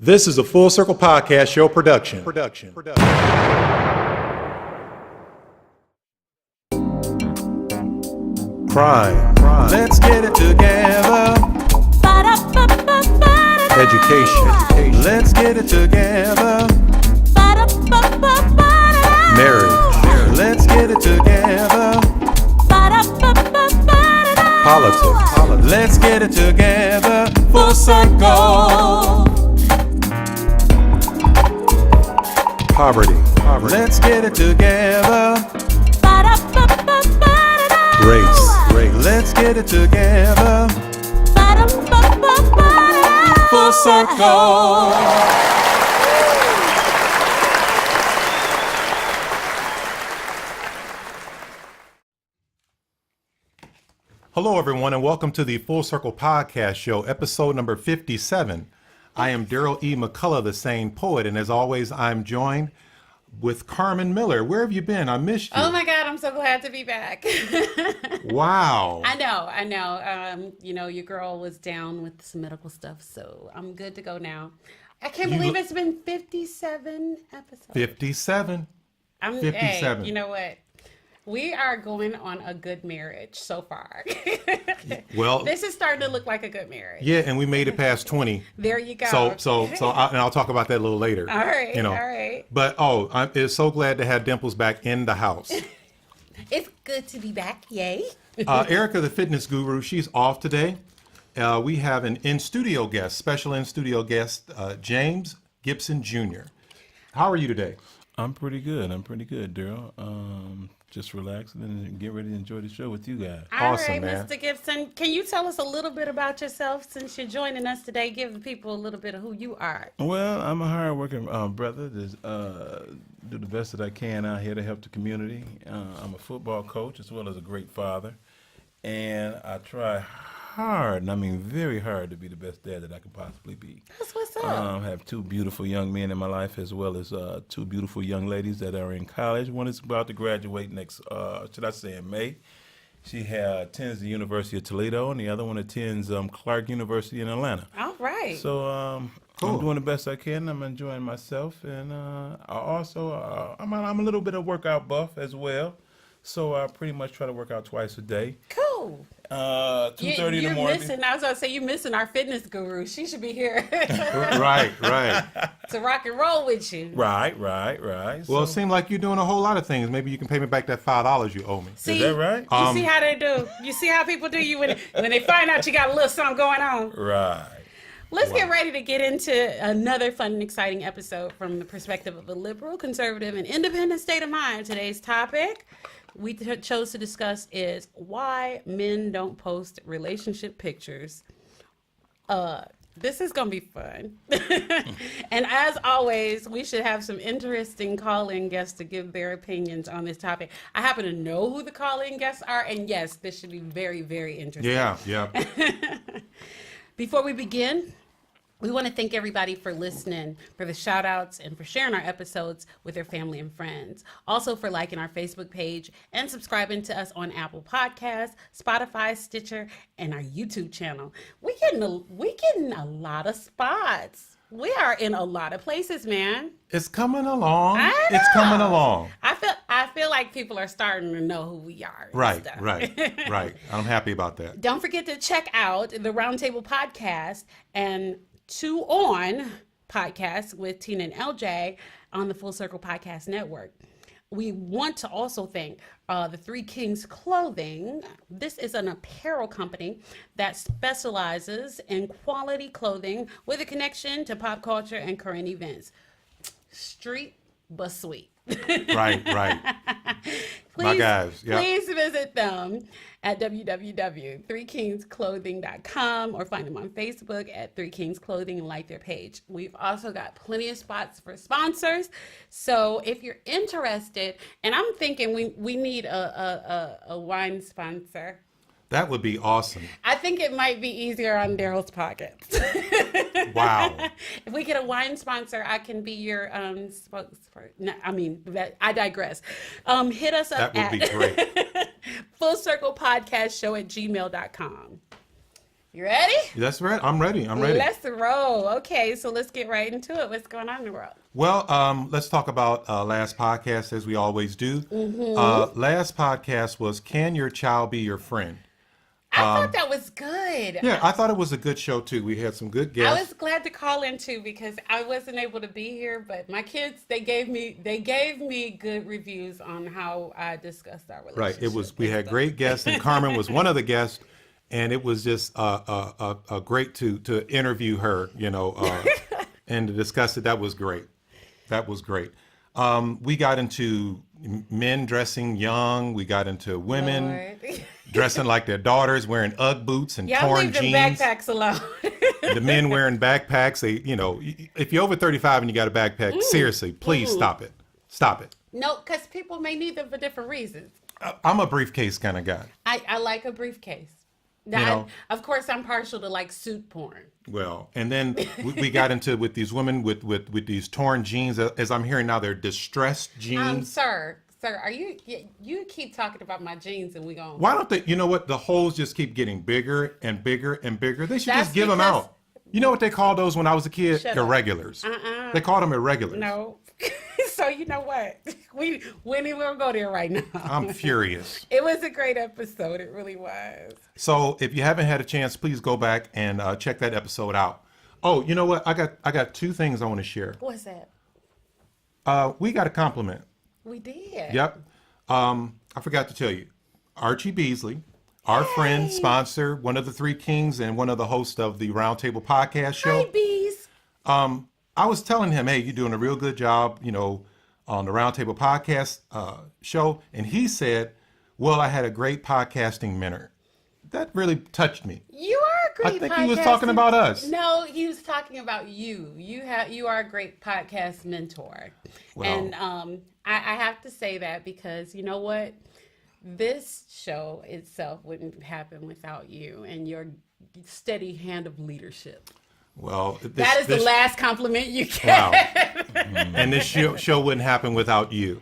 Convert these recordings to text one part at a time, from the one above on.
This is a Full Circle Podcast Show production. Crime. Let's get it together. Education. Let's get it together. Marriage. Let's get it together. Politics. Let's get it together. Full circle. Poverty. Let's get it together. Race. Let's get it together. Full circle. Hello, everyone, and welcome to the Full Circle Podcast Show, episode number 57. I am Darryl E. McCullough, the Sane Poet, and as always, I'm joined with Carmen Miller. Where have you been? I missed you. Oh my God, I'm so glad to be back. Wow. I know. Your girl was down with some medical stuff, so I'm good to go now. I can't believe it's been 57 episodes. 57. 57. Hey, you know what? We are going on a good marriage so far. Well, this is starting to look like a good marriage. yeah, and we made it past 20. There you go. So, and I'll talk about that a little later. All right, all right. But I'm so glad to have Dimples back in the house. It's good to be back, yay. Erica, the fitness guru, she's off today. We have an special in-studio guest, James Gibson Jr. How are you today? I'm pretty good, Darryl. Just relaxing and get ready to enjoy the show with you guys. All Awesome, right, man. Mr. Gibson, can you tell us a little bit about yourself since you're joining us today? Give the people a little bit of who you are. Well, I'm a hard-working brother. Do the best that I can out here to help the community. I'm a football coach as well as a great father, and I try hard, and I mean very hard, to be the best dad that I could possibly be. That's what's up. I have two beautiful young men in my life, as well as two beautiful young ladies that are in college. One is about to graduate in May. She attends the University of Toledo, and the other one attends Clark University in Atlanta. All right. So Cool. I'm doing the best I can. I'm enjoying myself, and I'm a little bit of workout buff as well. So I pretty much try to work out twice a day. Cool. 2:30 in the morning. I was going to say, you're missing our fitness guru. She should be here Right. to rock and roll with you. Right. Well, it seems like you're doing a whole lot of things. Maybe you can pay me back that $5 you owe me. See, Is that right? You see how they do. You see how people do you when they find out you got a little something going on. Right. Let's get ready to get into another fun and exciting episode from the perspective of a liberal, conservative, and independent state of mind. Today's topic we chose to discuss is why men don't post relationship pictures. This is going to be fun. And as always, we should have some interesting call-in guests to give their opinions on this topic. I happen to know who the call-in guests are, and yes, this should be very, very interesting. Yeah. Before we begin, we want to thank everybody for listening, for the shout outs, and for sharing our episodes with their family and friends. Also for liking our Facebook page and subscribing to us on Apple Podcasts, Spotify, Stitcher, and our YouTube channel. We getting a lot of spots. We are in a lot of places, man. It's coming along. I know. It's coming along. I feel like people are starting to know who we are. and Right. stuff. I'm happy about that. Don't forget to check out the Roundtable Podcast and Two On podcast with Tina and LJ on the Full Circle Podcast Network. We want to also thank the Three Kings Clothing. This is an apparel company that specializes in quality clothing with a connection to pop culture and current events. Street but sweet. Right. My guys. Yeah. Please visit them at www.threekingsclothing.com or find them on Facebook at Three Kings Clothing and like their page. We've also got plenty of spots for sponsors. So if you're interested, and I'm thinking we need a wine sponsor. That would be awesome. I think it might be easier on Darryl's pockets. Wow. If we get a wine sponsor, I can be your spokesperson. No, I digress. Hit us up That would be great. fullcirclepodcastshow@gmail.com. You ready? That's right. I'm ready. I'm ready. Let's roll. Okay, so let's get right into it. What's going on in the world? Well, let's talk about last podcast as we always do. Last podcast was Can Your Child Be Your Friend? I thought that was good. Yeah, I thought it was a good show too. We had some good I guests. was glad to call in too because I wasn't able to be here, but my kids they gave me good reviews on how I discussed our relationship. Right. It was. We and had stuff. great guests, and Carmen was one of the guests, and it was just great to interview her. And to discuss it. That was great. That was great. We got into men dressing young. We got into women Lord. dressing like their daughters, wearing UGG boots and Y'all torn leave them jeans. backpacks alone. The men wearing backpacks. They, if you're over 35 and you got a backpack, seriously, please stop it. Stop it. No, because people may need them for different reasons. I'm a briefcase kind of guy. I like a briefcase. Now, You know. of course, I'm partial to like suit porn. Well, and then we got into with these women with these torn jeans. As I'm hearing now, they're distressed jeans. Sir, are you keep talking about my jeans and we going? Why don't they? You know what? The holes just keep getting bigger and bigger and bigger. They should That's just give them because- out. You know what they called those when I was a kid? Shut up. Irregulars. They called them irregulars. No. So you know what? We ain't even gonna go there right now. I'm furious. It was a great episode. It really was. So if you haven't had a chance, please go back and check that episode out. Oh, you know what? I got two things I want to share. What's that? We got a compliment. We did. Yep. I forgot to tell you, Archie Beasley, our friend, sponsor, one of the three kings, and one of the hosts of the Roundtable Podcast Show. Hi, bees. I was telling him, hey, you're doing a real good job, on the Roundtable Podcast Show, and he said, well, I had a great podcasting mentor. That really touched me. You are a great. I think he was talking podcasting- about us. No, he was talking about you. You are a great podcast mentor, Well- and I have to say that because you know what, this show itself wouldn't happen without you and your steady hand of leadership. Well, That is the last compliment you get. Wow. And this show wouldn't happen without you.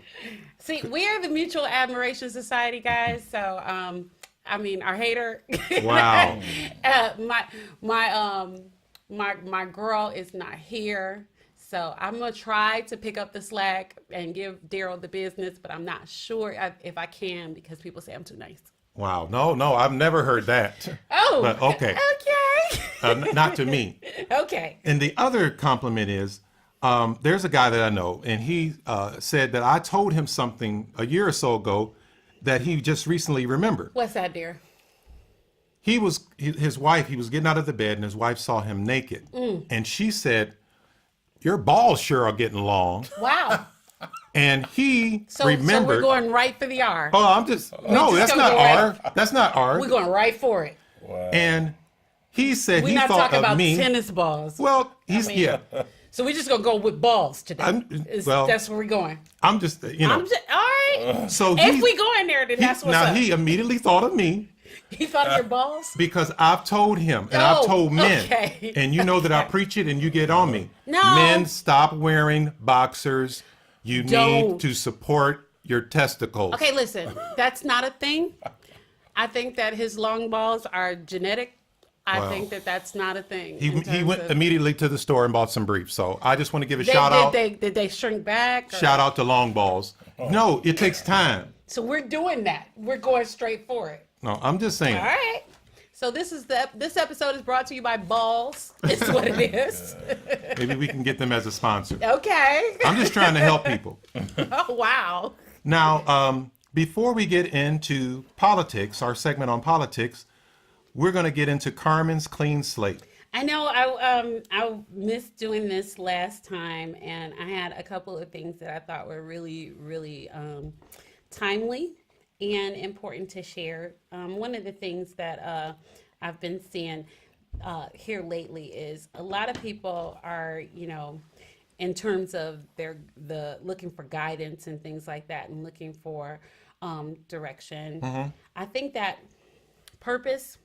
See, we are the Mutual Admiration Society, guys. So, our hater. Wow. My girl is not here, so I'm gonna try to pick up the slack and give Darryl the business, but I'm not sure if I can because people say I'm too nice. Wow. No, I've never heard that. Oh, But okay. Okay. Not to me. Okay. And the other compliment is, there's a guy that I know, and he said that I told him something a year or so ago that he just recently remembered. What's that, dear? His wife, he was getting out of the bed, and his wife saw him naked. And she said, your balls sure are getting long. Wow. And he So remembered. we're going right for the R. Oh, I'm just, no, that's gonna not go R. That's not R. We're going right for it. And he said We're he not thought talking of about me. tennis balls. Well, he's, mean, yeah. So we're just gonna go with balls today. That's where we're going. I'm just, I'm just all right. So If we go in there, then that's what's now up. he immediately thought of me He thought of your balls. because I've told him and I've Oh, told men, okay. and you know that I preach it and you get on me. No. Men, stop wearing boxers. You need Don't. to support your testicles. Okay, listen, that's not a thing. I think that his long balls are genetic. I Wow. think that that's not a thing. He in terms went of- immediately to the store and bought some briefs. So I just want to give a They- shout out. Did they shrink back? or- Shout out to long balls. No, it takes time. So we're doing that. We're going straight for it. No, I'm just saying. All right. So this episode is brought to you by Balls. It's what it is. Maybe we can get them as a sponsor. Okay. I'm just trying to help people. Oh wow. Now, before we get into politics, our segment on politics, we're going to get into Carmen's clean slate. I know I missed doing this last time, and I had a couple of things that I thought were really, really timely and important to share. One of the things that I've been seeing here lately is a lot of people are, in terms of the looking for guidance and things like that, and looking for direction. Mm-hmm. I think that purpose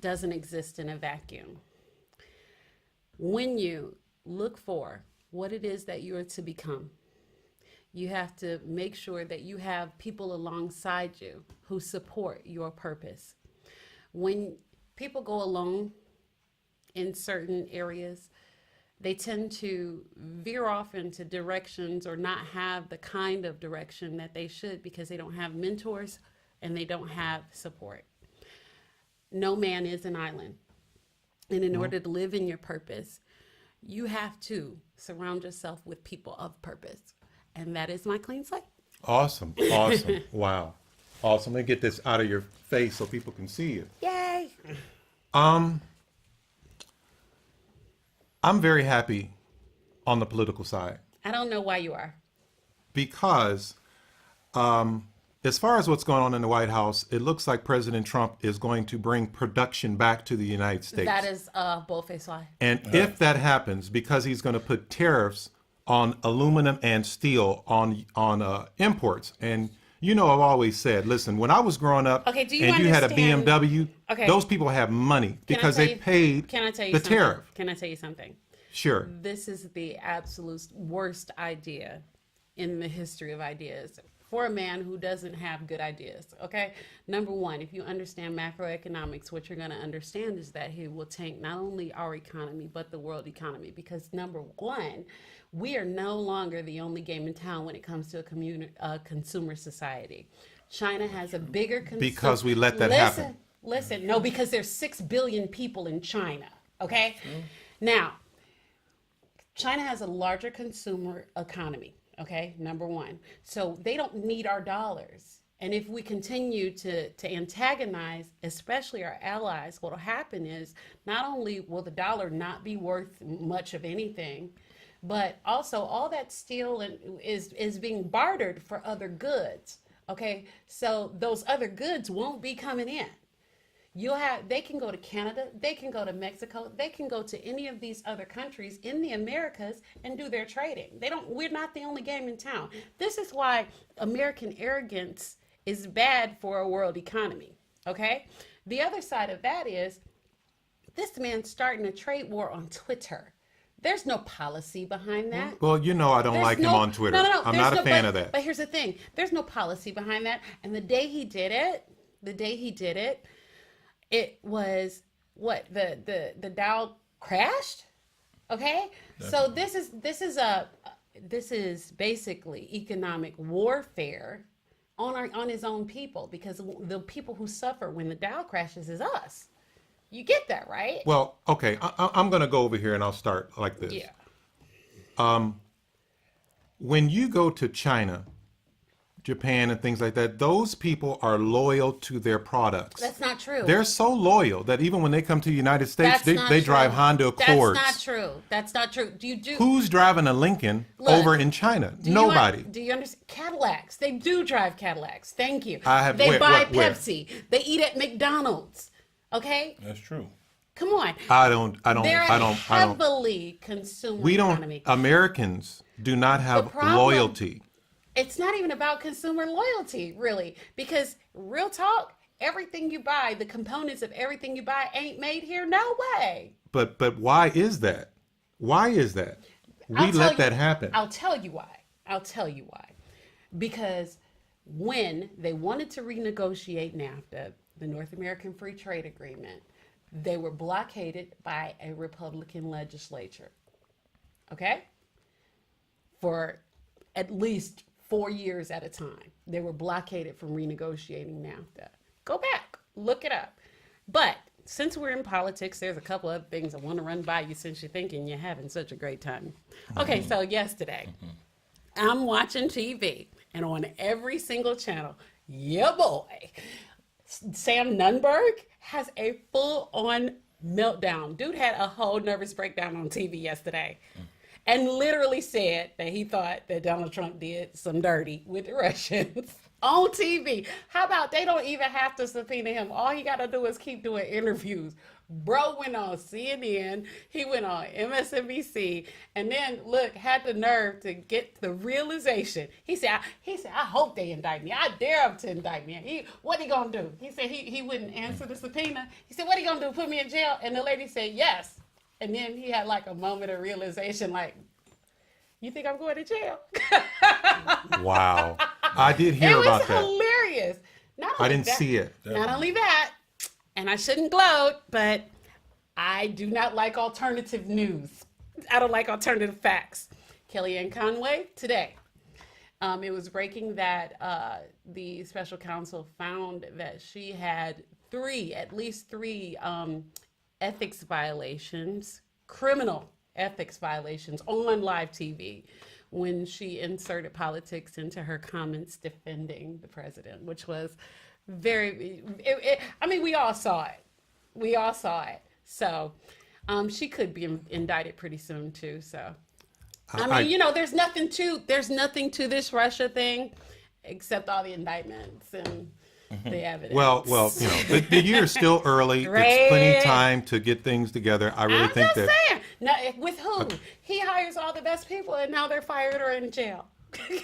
doesn't exist in a vacuum. When you look for what it is that you are to become, you have to make sure that you have people alongside you who support your purpose. when people go alone in certain areas, they tend to veer off into directions or not have the kind of direction that they should because they don't have mentors and they don't have support. No man is an island. And in order to live in your purpose, you have to surround yourself with people of purpose. And that is my clean slate. Awesome. Wow. Awesome. Let me get this out of your face so people can see you. Yay! I'm very happy on the political side I don't know why you are. because as far as what's going on in the White House, it looks like President Trump is going to bring production back to the United States. That is bold-faced lie. And if that happens, because he's going to put tariffs on aluminum and steel on imports, and you know I've always said, listen, when I was growing up, Okay, do you and you had a understand- BMW, Okay. those people have money because Can I they tell you- paid Can I tell you the something? tariff. Can I tell you something? Sure. This is the absolute worst idea in the history of ideas for a man who doesn't have good ideas. Okay, number one, if you understand macroeconomics, what you're going to understand is that he will tank not only our economy but the world economy, because number one, we are no longer the only game in town when it comes to a consumer society. China has a bigger Because we let that happen. Listen, no, because there's 6 billion people in China. Okay, now China has a larger consumer economy, okay, number one. So they don't need our dollars. And if we continue to antagonize, especially our allies, what will happen is not only will the dollar not be worth much of anything, but also all that steel is being bartered for other goods, okay? So those other goods won't be coming in. They can go to Canada, they can go to Mexico, they can go to any of these other countries in the Americas and do their trading. We're not the only game in town. This is why American arrogance is bad for a world economy, okay? The other side of that is this man's starting a trade war on Twitter. There's no policy behind that. Well, you know I don't like him on Twitter. No, I'm there's not a fan of that. But here's the thing. There's no policy behind that. And the day he did it, it was what the Dow crashed. Okay, so this is basically economic warfare on his own people, because the people who suffer when the Dow crashes is us. You get that, right? Well, okay, I'm going to go over here and I'll start like this. Yeah. When you go to China, Japan, and things like that, those people are loyal to their products. That's not true. They're so loyal that even when they come to the United States, That's not they true. drive Honda Accords. That's not true. That's not true. Who's driving a Lincoln Look, over in China? Nobody. Do you understand? Cadillacs. They do drive Cadillacs. Thank you. I have- They where- buy where? Pepsi. They eat at McDonald's. Okay? That's true. Come on. They're heavily consumer We don't, economy. Americans do not have problem- loyalty. It's not even about consumer loyalty, really, because real talk, everything you buy, the components of everything you buy ain't made here. No way. But why is that? Why is that? We let that happen. I'll tell you why. Because when they wanted to renegotiate NAFTA, the North American Free Trade Agreement, they were blockaded by a Republican legislature. Okay? For at least 4 years at a time. They were blockaded from renegotiating NAFTA. Go back, look it up. But since we're in politics, there's a couple other things I want to run by you since you're thinking you're having such a great time. Okay, so yesterday, I'm watching TV, and on every single channel, yeah boy, Sam Nunberg has a full-on meltdown. Dude had a whole nervous breakdown on TV yesterday. And literally said that he thought that Donald Trump did some dirty with the Russians on TV. How about they don't even have to subpoena him? All he got to do is keep doing interviews. Bro went on CNN, he went on MSNBC, and then look, had the nerve to get the realization. He said, I hope they indict me. I dare them to indict me. What he gonna do? He said he wouldn't answer the subpoena. He said, what he gonna do? Put me in jail? And the lady said, yes. And then he had like a moment of realization, like, you think I'm going to jail? Wow. I did hear about It was hilarious. Not I only didn't that- see it. Not only that, and I shouldn't gloat, but I do not like alternative news. I don't like alternative facts. Kellyanne Conway today. It was breaking that the special counsel found that she had at least three ethics violations, criminal ethics violations on live TV when she inserted politics into her comments defending the president, which was I mean, we all saw it. We all saw it. So she could be indicted pretty soon too. So I mean, there's nothing to this Russia thing except all the indictments and the evidence. Well, the year's still early. Right. There's plenty of time to get things together. I really think I'm just that. saying. No, with who? He hires all the best people, and now they're fired or in jail.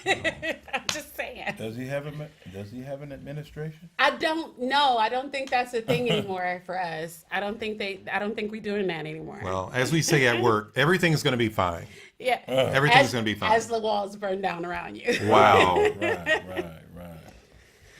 I'm just saying. Does he have an administration? I don't know. I don't think that's a thing anymore for us. I don't think we're doing that anymore. Well, as we say at work, everything's going to be fine. Yeah. Everything's going to be fine. As the walls burn down around you. Wow. Right.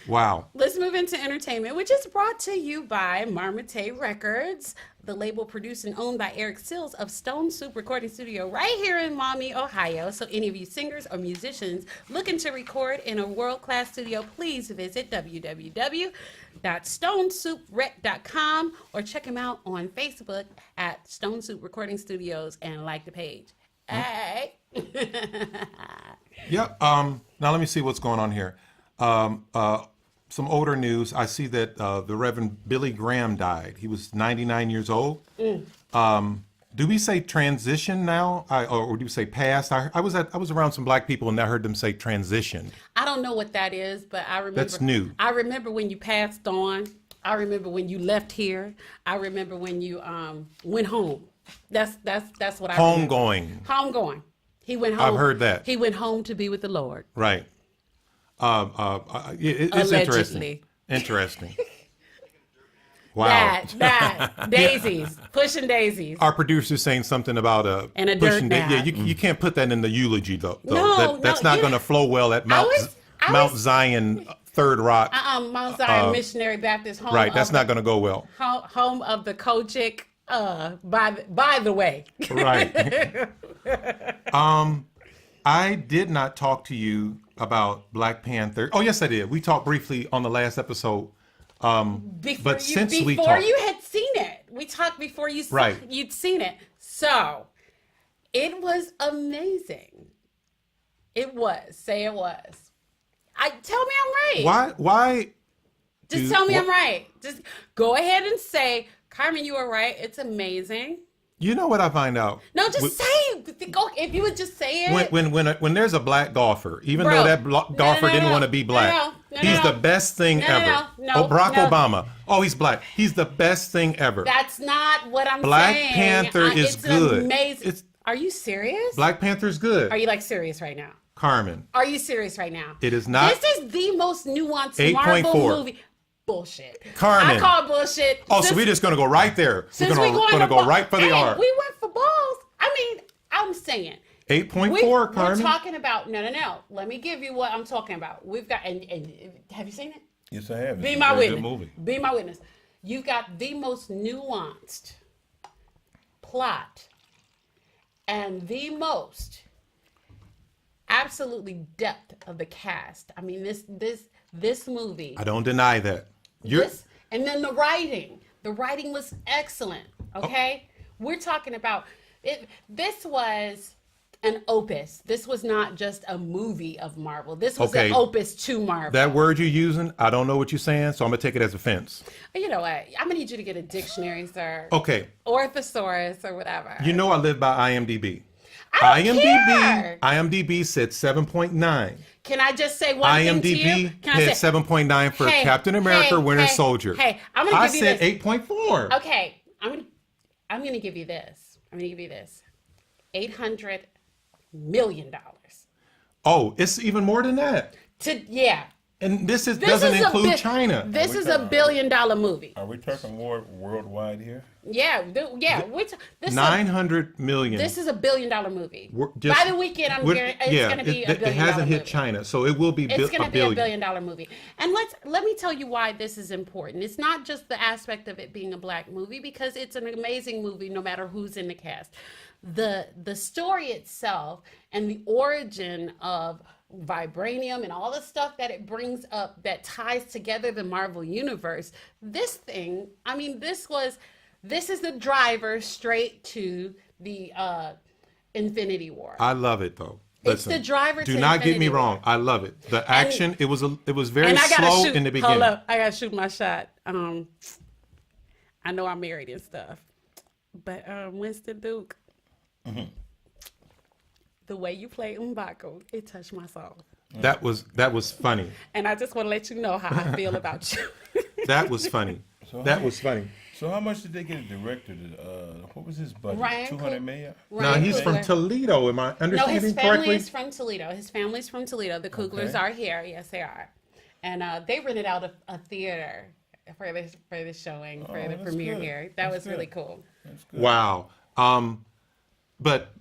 Wow. Let's move into entertainment, which is brought to you by Marmite Records, the label produced and owned by Eric Sills of Stone Soup Recording Studio right here in Maumee, Ohio. So any of you singers or musicians looking to record in a world-class studio, please visit www.stonesouprec.com or check him out on Facebook at Stone Soup Recording Studios and like the page. Hey. Yep. Now let me see what's going on here. Some older news. I see that the Reverend Billy Graham died. He was 99 years old. Do we say transition now, or do we say past? I was around some black people and I heard them say transition. I don't know what that is, but I remember. That's new. I remember when you passed on. I remember when you left here. I remember when you went home. That's what I remember. Homegoing. He went home. I've heard that. He went home to be with the Lord. Right. It's Allegedly. interesting. Wow. That daisies, pushing daisies. Our producer's saying something about And a pushing dirt nap. Yeah, you can't put that in the eulogy though. That's No, not going to flow well at Mount Zion Third Rock. Mount Zion Missionary Baptist home. Right, that's not going to go well. Home of the Kojic. By the way. Right. I did not talk to you about Black Panther. Oh, yes, I did. We talked briefly on the last episode. Before you had seen it, we talked before you'd seen it. So it was amazing. It was. Say it was. Tell me I'm right. Why? Just tell me I'm right. Just go ahead and say, Carmen, you were right. It's amazing. You know what I find out? No, just say it. Go, if you would just say it. When there's a black golfer, even though that golfer didn't want to be black, he's the best thing ever. Barack Obama. Oh, he's black. He's the best thing ever. That's not what I'm Black saying. Panther is good. Amazing. Are you serious? Black Panther's good. Are you serious right now? Carmen. Are you serious right now? It is not. This is the most nuanced 8.4. Marvel movie. Bullshit. Carmen. I call bullshit. Oh, so we're just going to go right there. We're going to go right for the R. We went for balls. I mean, I'm saying. 8.4, Carmen. We're talking about, no. Let me give you what I'm talking about. We've got, and have you seen it? Yes, I have. Be my witness. Be my witness. You've got the most nuanced plot and the most absolutely depth of the cast. I mean, this movie. I don't deny that. And then the writing. The writing was excellent. Okay? We're talking about it. This was an opus. This was not just a movie of Marvel. This was an opus to Marvel. That word you're using, I don't know what you're saying, so I'm going to take it as offense. You know what? I'm going to need you to get a dictionary, sir. Okay. Or a thesaurus or whatever. You know I live by IMDb. I don't care. IMDb said 7.9. Can I just say one thing to you? IMDb had 7.9 for Captain America, Winter Soldier. I'm gonna give you this. I said 8.4. Okay, I'm gonna give you this. $800 million. Oh, it's even more than that. And this doesn't include China. This is $1 billion movie. Are we talking more worldwide here? Yeah, this $900 million. This is $1 billion movie. Just- By the weekend, it's going to be $1 billion. It hasn't hit movie. China, so it will be It's going to be $1 billion. billion movie. And let me tell you why this is important. It's not just the aspect of it being a black movie, because it's an amazing movie no matter who's in the cast. The story itself and the origin of vibranium and all the stuff that it brings up that ties together the Marvel universe. This thing, I mean, this is the driver straight to the Infinity War. I love it though. It's Listen, the driver to do not get me Infinity wrong. War. I love it. The action, it was very And I gotta slow shoot, in the beginning. Hold up, I gotta shoot my shot. I know I'm married and stuff, but Winston Duke, the way you play M'Baku, it touched my soul. That was funny. And I just want to let you know how I feel about you. That was funny. That was funny. So how much did they get a director to, what was his budget? Ryan 200 million? Now he's from Toledo. Am I No, understanding his family correctly? is from Toledo. His family's from Toledo. The Kuglers Okay. are here. Yes, they are. And they rented out a theater for this showing, for the that's premiere good. here. That That's was really good. cool. That's good. Wow. But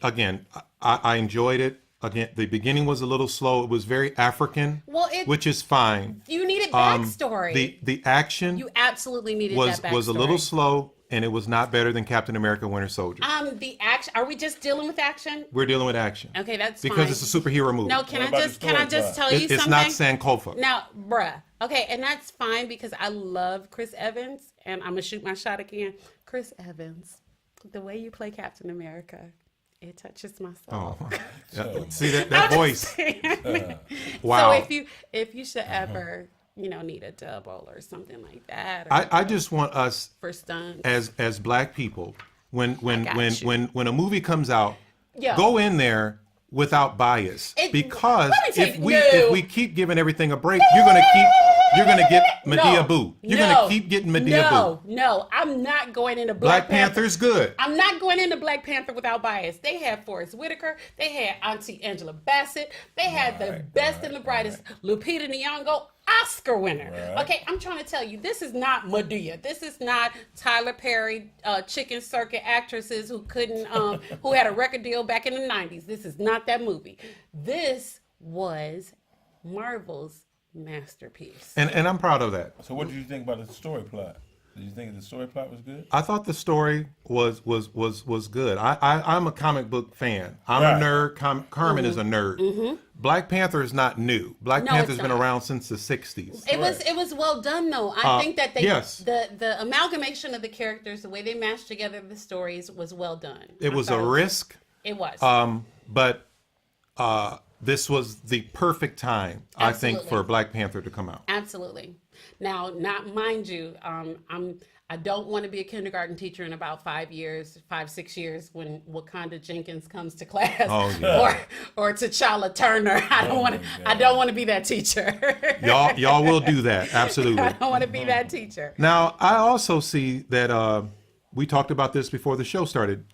again, I enjoyed it. Again, the beginning was a little slow. It was very African, Well, which is fine. You needed backstory. The action You absolutely needed was that backstory. a little slow, and it was not better than Captain America: Winter Soldier. The action. Are we just dealing with action? We're dealing with action. Okay, that's because fine. it's a superhero movie. No, can What I about just the can I story just plot? tell you It's something? not Sankofa. Now, bruh. Okay, and that's fine because I love Chris Evans, and I'm gonna shoot my shot again. Chris Evans, the way you play Captain America, it touches my soul. Oh, yeah. See that voice? Wow. Wow. So if you should ever, need a double or something like that, or I just want us for stunts. as black people, when got you. a movie comes out, Yeah. go in there without bias, because let me tell if you- we no. if we keep giving everything a break, you're gonna get Medea Boo. You're gonna keep getting Medea Boo. No, I'm not going into Black Panther's good. I'm not going into Black Panther without bias. They had Forrest Whitaker. They had Auntie Angela Bassett. They had the best and the brightest Lupita Nyong'o, Oscar winner. Right. Okay, I'm trying to tell you, this is not Medea. This is not Tyler Perry, chicken circuit actresses who couldn't, who had a record deal back in the 90s. This is not that movie. This was Marvel's masterpiece. And I'm proud of that. So what did you think about the story plot? Did you think the story plot was good? I thought the story was good. I'm a comic book fan. I'm Right. a nerd. Carmen is a nerd. Black Panther is not new. Black No, Panther's it's been not. around since the 60s. It was well done though. I think that yes. the amalgamation of the characters, the way they mashed together the stories was well done. It I was thought a risk, It was. but this was the perfect time, I think, Absolutely. for Black Panther to come out. Absolutely. Now, not mind you, I don't want to be a kindergarten teacher in about 5 years, 6 years when Wakanda Jenkins comes to class, Oh, yeah. or T'Challa Turner. I don't want to be that teacher. Y'all will do that, absolutely. I don't want to be that teacher. Now, I also see that we talked about this before the show started.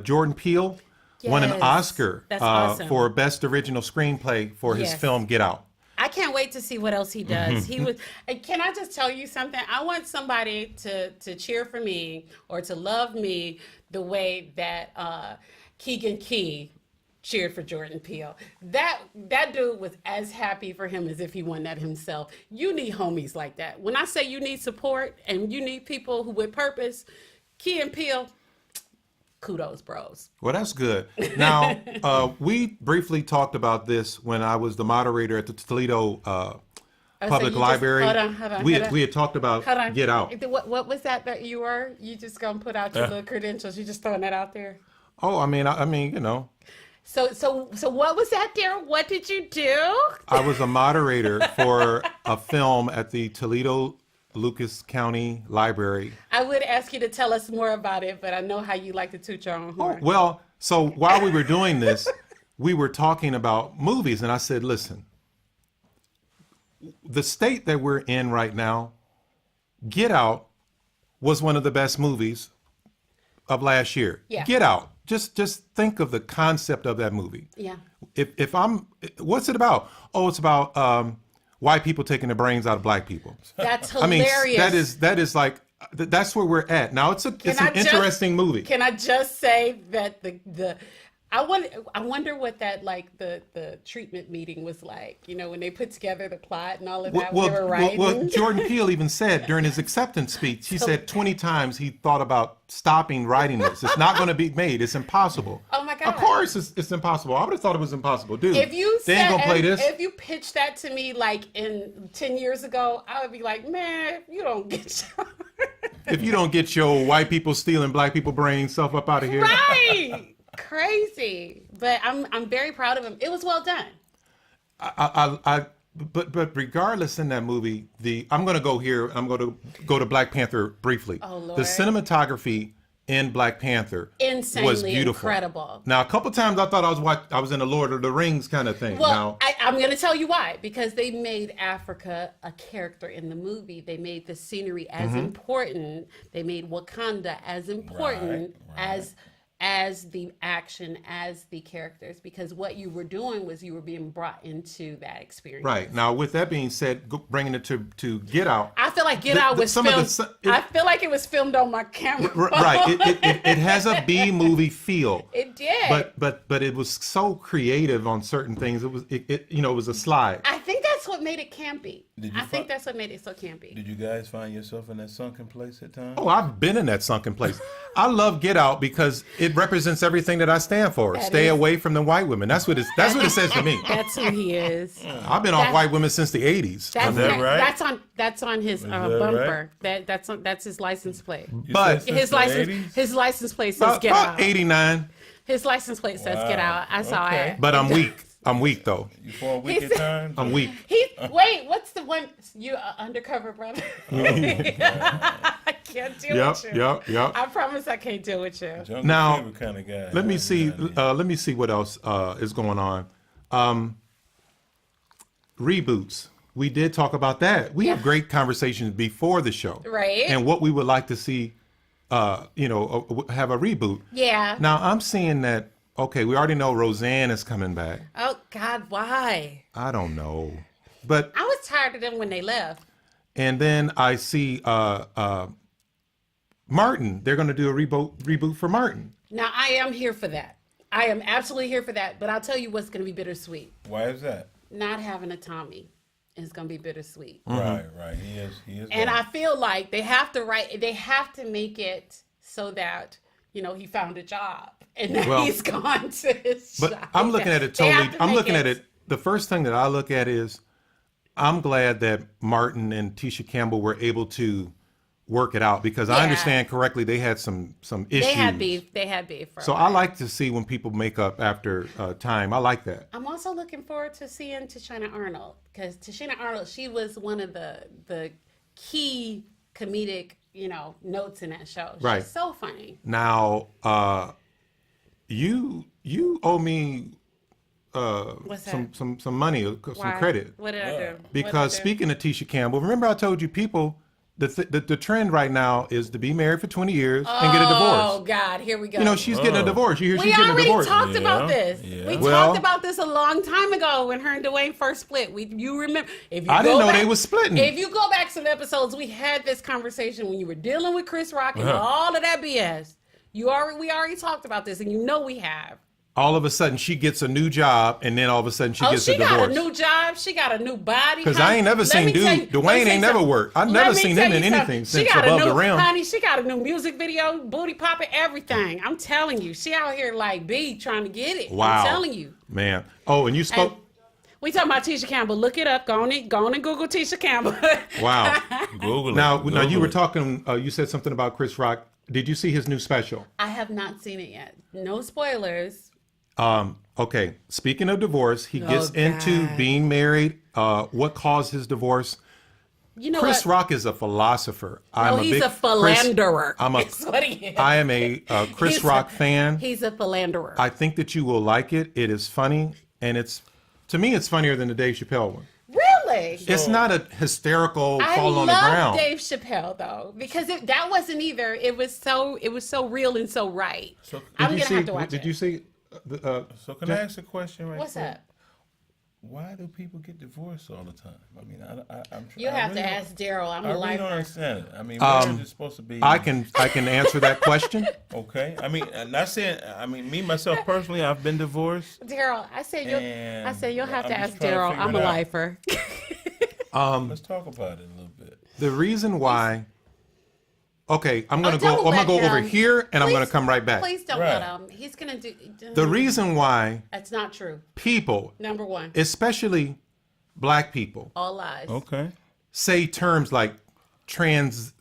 Jordan Peele won an Yes. Oscar That's awesome. for Best Original Screenplay for his Yes. film Get Out. I can't wait to see what else he does. He was. And can I just tell you something? I want somebody to cheer for me or to love me the way that Keegan Key cheered for Jordan Peele. That dude was as happy for him as if he won that himself. You need homies like that. When I say you need support and you need people who with purpose, Key and Peele, kudos, bros. Well, that's good. Now, we briefly talked about this when I was the moderator at the Toledo Public Library. Hold on. We had talked about Hold on. Get Out. What was that you were? You just gonna put out your little credentials? You just throwing that out there? Oh, I mean, you know, So what was that, Darryl? What did you do? I was a moderator for a film at the Toledo Lucas County Library. I would ask you to tell us more about it, but I know how you like to toot your own horn. Well, so while we were doing this, we were talking about movies, and I said, listen, the state that we're in right now, Get Out was one of the best movies of last year. Yeah. Get Out. Just think of the concept of that movie. Yeah. If I'm, what's it about? Oh, it's about white people taking the brains out of black people. That's I mean, hilarious. that is like that's where we're at now. It's an I just- interesting movie. Can I just say that the I wonder what that like the treatment meeting was like. You know, when they put together the plot and all of that. When they were writing. Well, Jordan Peele even said during his acceptance speech, he said 20 times he thought about stopping writing this. It's not going to be made. It's impossible. Oh my God. Of course, it's impossible. I would have thought it was impossible, dude. If you they ain't gonna play this. if you pitched that to me like in 10 years ago, I would be like, man, you don't get your If you don't get your white people stealing black people brain stuff up out of here, right. Crazy. But I'm very proud of him. It was well done. But regardless, in that movie, I'm going to go here. I'm going to go to Black Panther briefly. Oh, Lord. The cinematography in Black Panther Insanely was beautiful. incredible. Now, a couple times I thought I was in the Lord of the Rings kind of thing. Well, Now, I'm going to tell you why. Because they made Africa a character in the movie. They made the scenery as Mm-hmm. important. They made Wakanda as important as the action, as the characters. Because what you were doing was you were being brought into that experience. right. Now, with that being said, bringing it to Get Out. I feel like Get Out was filmed. I feel like it was filmed on my camera. Right. It has a B movie feel. It did. But it was so creative on certain things. It was a slide. I think that's what made it campy. Did you I think that's what made it so campy. Did you guys find yourself in that sunken place at times? Oh, I've been in that sunken place. I love Get Out because it represents everything that I stand for. Stay away from the white women. That's what it says to me. That's who he is. I've been off white women since the 80s. That's, that right? That's on his that bumper. That's his license plate. But Since His the license 80s? his license plate says Get about Out. 89. His license plate says Get Out. I saw Okay. it. But I'm weak. I'm weak though. You for a week at times? I'm weak. Wait, what's the one? You undercover brother? I can't deal with you. Yep. I promise I can't deal with you. Jungle Now, Fever kind of guy. Let me see. Let me see what else is going on. Reboots. We did talk about that. We had great conversations before the show, Right. And what we would like to see, have a reboot. Yeah. Now I'm seeing that. Okay, we already know Roseanne is coming back. Oh God, why? I don't know, but I was tired of them when they left. and then I see Martin. They're going to do a reboot for Martin. Now I am here for that. I am absolutely here for that. But I'll tell you what's going to be bittersweet. Why is that? Not having a Tommy is going to be bittersweet. Right. He is. And gone. I feel like they have to make it so that, he found a job and now Well, he's gone to his But job. I'm looking at it They have totally. to I'm make looking at it. The first thing that I look at is, I'm glad that Martin and Tisha Campbell were able to work it out because I Yeah. understand correctly they had some issues. They had beef. For So a I while. like to see when people make up after time. I like that. I'm also looking forward to seeing Tashina Arnold because Tashina Arnold, she was one of the key comedic, notes in that show. She's Right. so funny. Now, you owe me What's that? some money, some Why? credit. What did I do? Because speaking of Tisha Campbell, remember I told you people the trend right now is to be married for 20 years and get a Oh divorce. God, here we go. She's getting a divorce. You hear We she's getting a already divorce. talked about Yeah, this. yeah. We Well- talked about this a long time ago when her and Dwayne first split. You remember? If you I didn't go know back- they was splitting. If you go back some episodes, we had this conversation when you were dealing with Chris Rock and all of that BS. We already talked about this, and we have. All of a sudden she gets a new job, and then all of a sudden she gets she a divorce. got a new job. She got a new body. Because I ain't never seen Dwayne ain't never worked. I've never seen him in anything since Above the Rim. Honey, she got a new music video, booty popping, everything. I'm telling you, she out here like B trying to get it. Wow. I'm telling you. Man. Oh, and you spoke. We talking about Tisha Campbell. Look it up. Go on and Google Tisha Campbell. Wow. Google it. Now Google you were it. talking. You said something about Chris Rock. Did you see his new special? I have not seen it yet. No spoilers. Okay. Speaking of divorce, he gets into God. being married. What caused his divorce? You know Chris what? Rock is a philosopher. He's a philanderer. That's what he is. I am a Chris He's Rock fan. He's a philanderer. I think that you will like it. It is funny, and to me, it's funnier than the Dave Chappelle one. Really? It's not a hysterical I fall on the love ground. Dave Chappelle though because that wasn't either. It was so real and so right. So, I'm Did gonna you have to watch Did it. you see? so can I ask a question right What's quick? up? why do people get divorced all the time? I mean, I'm trying. You have to ask Darryl. I'm I a really lifer. don't understand it. I mean, marriage is supposed to be. I can answer that question. Okay. I mean, not saying. I mean, me myself personally, I've been divorced. Darryl, I said you'll have to I'm ask just trying to Darryl. figure I'm it a out. lifer. Let's talk about it a little bit. The reason why. Okay, I'm gonna don't go. I'm gonna let go over him. here, and I'm Please- gonna come right back. Please don't Right. let him. He's gonna do. The reason why That's not true. people, Number one, especially black people, all lies. Okay. say terms like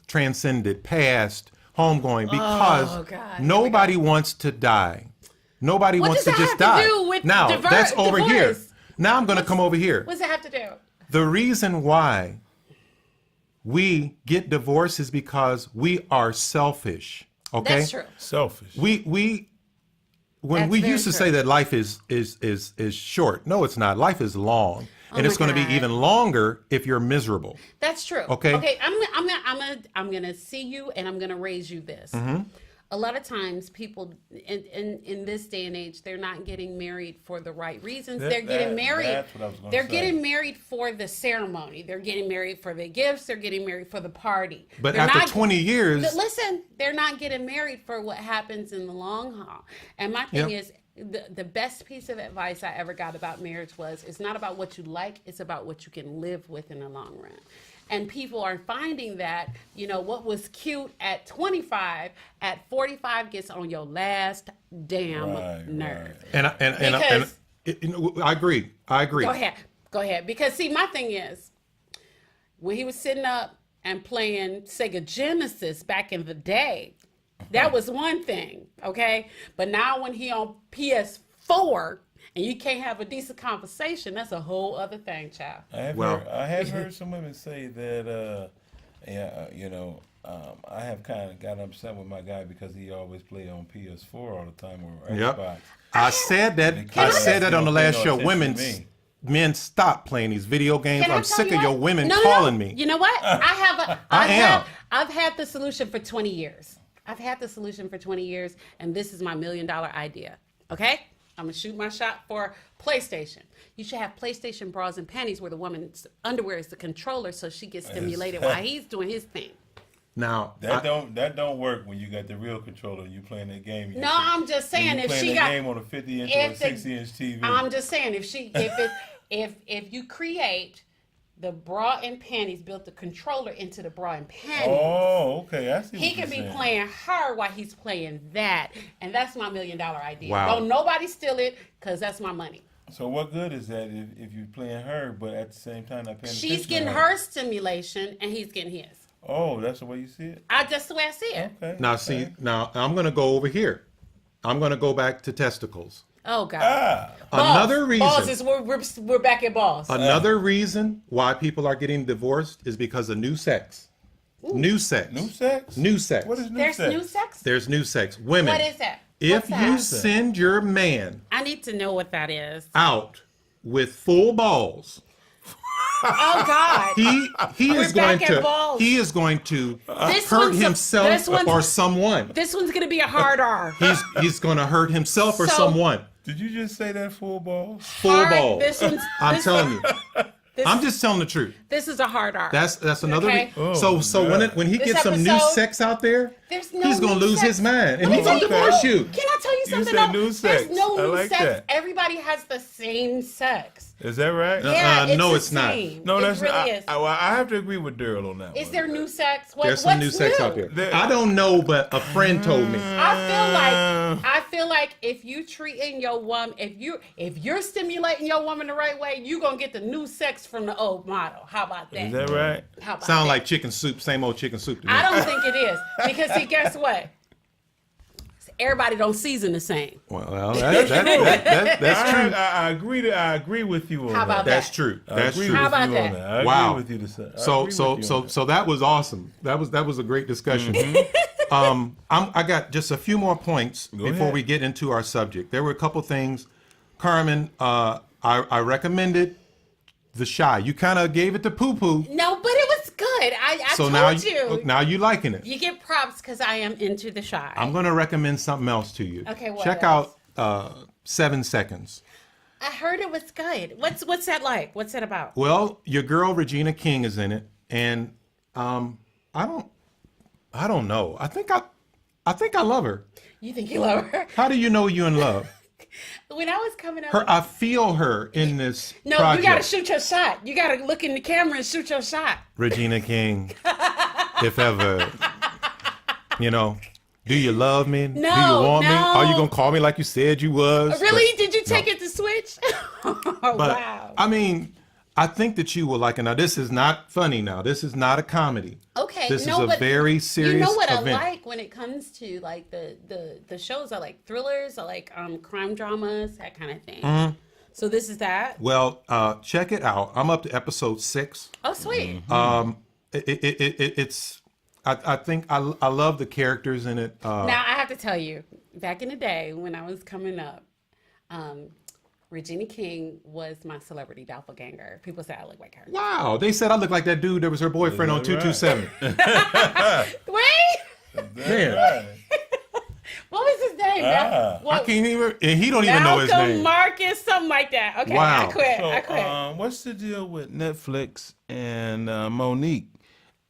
transcended, past, homegoing, because God, here we nobody wants to die. Nobody What wants does to that just have to die. do with Now that's over here. divorce? Now I'm gonna come over here. What's that have to do? The reason why we get divorced is because we are selfish. Okay. That's true. Selfish. When That's we very used to true. say that life is short. No, it's not. Life is long. And my it's going to God. be even longer if you're miserable. That's true. Okay. Okay. I'm gonna see you, and I'm gonna raise you this. Mm-hmm. A lot of times, people in this day and age, they're not getting married for the right reasons. They're getting married. That's what I was gonna They're say. getting married for the ceremony. They're getting married for the gifts. They're getting married for the party. But They're after not- 20 years, Listen, they're not getting married for what happens in the long haul. And my thing Yep. is, the best piece of advice I ever got about marriage was, it's not about what you like, it's about what you can live with in the long run. And people are finding that, what was cute at 25, at 45 gets on your last damn Right, nerve. right. I agree. Go ahead. Because see, my thing is, when he was sitting up and playing Sega Genesis back in the day, that was one thing, okay? But now when he on PS4 and you can't have a decent conversation, that's a whole other thing, child. I have heard some women say that, I have kind of got upset with my guy because he always played on PS4 all the time or Xbox. Yep. I said that on the last show. Men stop playing these video games. Can I I'm tell sick you of your what? women No. calling me. You know what? I've had the solution for 20 years. I've had the solution for 20 years, and this is my $1 million idea. Okay? I'm going to shoot my shot for PlayStation. You should have PlayStation bras and panties where the woman's underwear is the controller so she gets stimulated while he's doing his thing. Now, That don't work when you got the real controller and you playing that game. No, I'm just saying you if playing she that got game on a 50-inch or a if the- 60-inch TV. I'm just saying if you create the bra and panties, built the controller into the bra and panties. Oh, okay. I see. He what can you're be saying. playing her while he's playing that. And that's my $1 million idea. Wow. Don't nobody steal it, because that's my money. So what good is that if you're playing her, but at the same time not paying She's attention getting to her stimulation, and he's getting his. Oh, that's the way you see it? That's the way I see it. Okay. now, okay. see, now I'm going to go over here. I'm going to go back to testicles. Oh, God. Ah, Another reason. Balls is, we're back at balls. Another reason why people are getting divorced is because of new sex. New sex. new sex? New sex. What is new There's sex? new sex? There's new sex. Women. What is that? If What's you that? send your man I need to know what that is. out with full balls, Oh, God. he is going back at to balls. This hurt one's himself or someone. This one's going to be a hard R. He's going to hurt himself or So- someone. Did you just say that full balls? Full Hard- balls. This one's, I'm this telling you. this- I'm just telling the truth. This is a hard R. That's another. Okay. So God. when he This gets some new episode- sex out there, There's no he's gonna new lose sex. his mind, and Let me he's tell gonna you divorce what. you. Can I tell you something? said else? new sex. There's no I new like sex. that. Everybody has the same sex. Is that right? Yeah, no, the it's not. same. No, it that's really not. is. I have to agree with Darryl on that Is one. there new sex? There's some what's new sex out there. I don't know, but a friend told me. I feel like if you treating your woman, if you're stimulating your woman the right way, you gonna get the new sex from the old model. How about that? Is that right? How about Sound that? like chicken soup, same old chicken soup to me. I don't think it is, because see, guess what? Everybody don't season the same. Well, that's true. I agree with you on How about that. That's that? true. I That's agree true. How with about you that? on that. I Wow. agree with you to say. So that was awesome. That was a great discussion. I got just a few more points before ahead. we get into our subject. There were a couple things, Carmen. I recommended the Shy. You kind of gave it the poo poo. No, but it was good. I So told now you liking it. You get props because I am into the Shy. I'm going to recommend something else to you. Okay, what Check else? out 7 Seconds. I heard it was good. What's that like? What's that about? Well, your girl Regina King is in it, and I don't know. I think I love her. You think you love her? How do you know you in love? When I was coming up, I feel her in this no, project. you gotta shoot your shot. You gotta look in the camera and shoot your shot. Regina King, if ever, do you love me? No, do you want me? no. Are you gonna call me like you said you was? Really? But- Did you take it to Switch? Oh, But wow. I mean, I think that you will like it. Now, this is not funny. Now, this is not a comedy. Okay, This no, is a but very serious You know what event. I like when it comes to like the shows. I like thrillers. I like crime dramas, that kind of thing. Mm-hmm. So this is that. Well, check it out. I'm up to episode 6. Oh, sweet. It's. I think I love the characters in it. Now I have to tell you, back in the day when I was coming up, Regina King was my celebrity doppelganger. People say I look like her. Wow, they said I look like that dude that was her boyfriend on Is that 227. Wait, Man, Right. what was his name? Ah. I can't even. And he don't even know his Malcolm name. Marcus, something like that. Okay, Wow. I quit. So, I quit. what's the deal with Netflix and Monique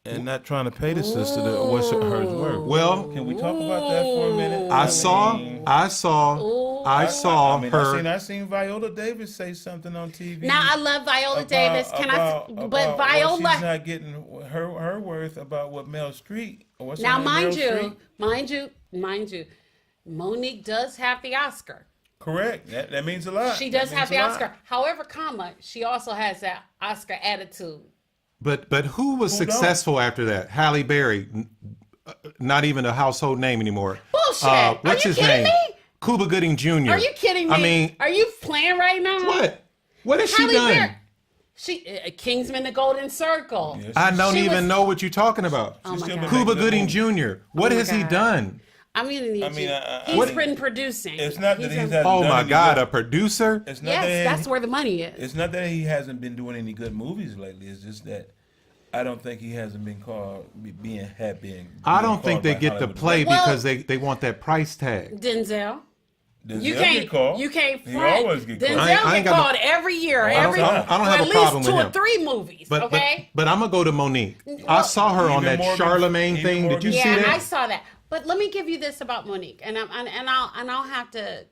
and not trying to pay the sister what's her worth? Well, Can we talk about that for a minute? I saw her. I seen Viola Davis say something on TV. Now I love Viola Davis. Can about but what Viola. she's not getting her worth about what Mel Street. Or what's her Now, name, mind Meryl Streep? you, Monique does have the Oscar. Correct. That means a lot. She That does have means the a lot. Oscar. However, she also has that Oscar attitude. But who was Who don't? successful after that? Halle Berry, not even a household name anymore. Bullshit. Are What's you his kidding name? me? Cuba Gooding Jr. Are you kidding me? I mean, are you playing right now? what? What has she Halle done? Berry. She Kingsman: The Golden Circle. Yes. I don't She even was- know what you're talking about. Oh my still God. been Cuba making Gooding that movie. Jr. What my has he God. done? I'm gonna need mean, you. He's what- been producing. It's not that he hasn't Oh done my any God, good- a producer? It's not Yes, that that's where the money is. It's not that he hasn't been doing any good movies lately. It's just that I don't think he hasn't been called being. I don't think called they by get to Hollywood. play Well- because they want that price tag. Denzel. Denzel You get can't. called. You can't He front. always get Denzel called. I ain't get got no- called every year. I don't- Every I don't for have at a least problem 2 with or him. 3 movies. But Okay. but I'm gonna go to Monique. I saw her on Even that Morgan- Charlemagne even thing. Did you Morgan- see Yeah, that? I saw that. But let me give you this about Monique, and I'll have to,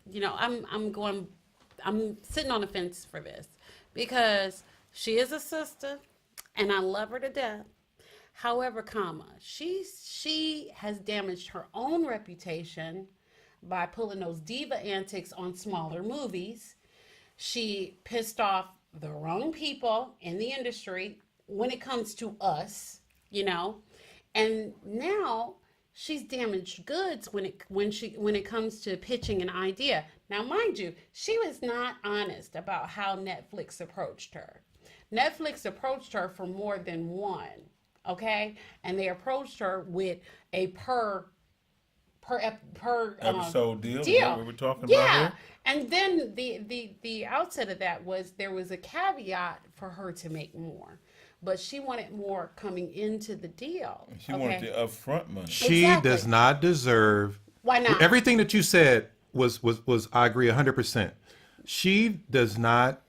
I'm sitting on the fence for this because she is a sister, and I love her to death. However, she has damaged her own reputation by pulling those diva antics on smaller movies. She pissed off the wrong people in the industry when it comes to us, and now she's damaged goods when it comes to pitching an idea. Now, mind you, she was not honest about how Netflix approached her. Netflix approached her for more than one, okay? And they approached her with a per episode deal. Is that what we're talking about Yeah. here? And then the outset of that was there was a caveat for her to make more, but she wanted more coming into the deal. She wanted the upfront money. She Exactly. does not deserve. Why not? Everything that you said was I agree 100%. She does not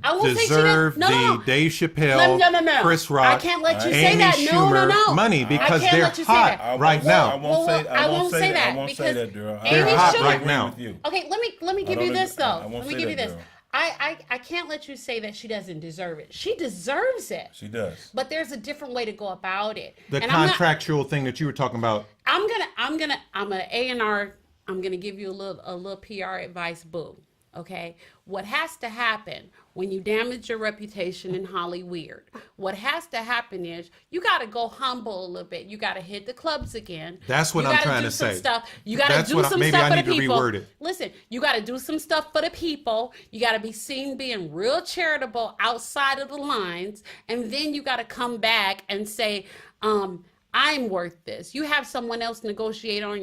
I won't deserve say she does. No. the Dave Chappelle, No. Chris Rock, I can't let you say Amy that. Schumer No. money I because can't they're let you say hot that. right I now. won't say I won't say that I won't say because that, Darryl. Amy They're hot Schumer- right now. Okay, let me give don't you this agree- I though. won't Let me say give you that, this. Darryl. I can't let you say that she doesn't deserve it. She deserves it. She does. But there's a different way to go about it. The And I'm not- contractual thing that you were talking about. I'm an A&R. I'm gonna give you a little PR advice, boo. Okay, what has to happen when you damage your reputation in Hollywood? What has to happen is you got to go humble a little bit. You got to hit the clubs again. That's what You I'm gotta trying do to some say. Stuff. You got to That's do what I- some maybe stuff I for need the to people. reword it. Listen, you got to do some stuff for the people. You got to be seen being real charitable outside of the lines, and then you got to come back and say, I'm worth this. You have someone else negotiate on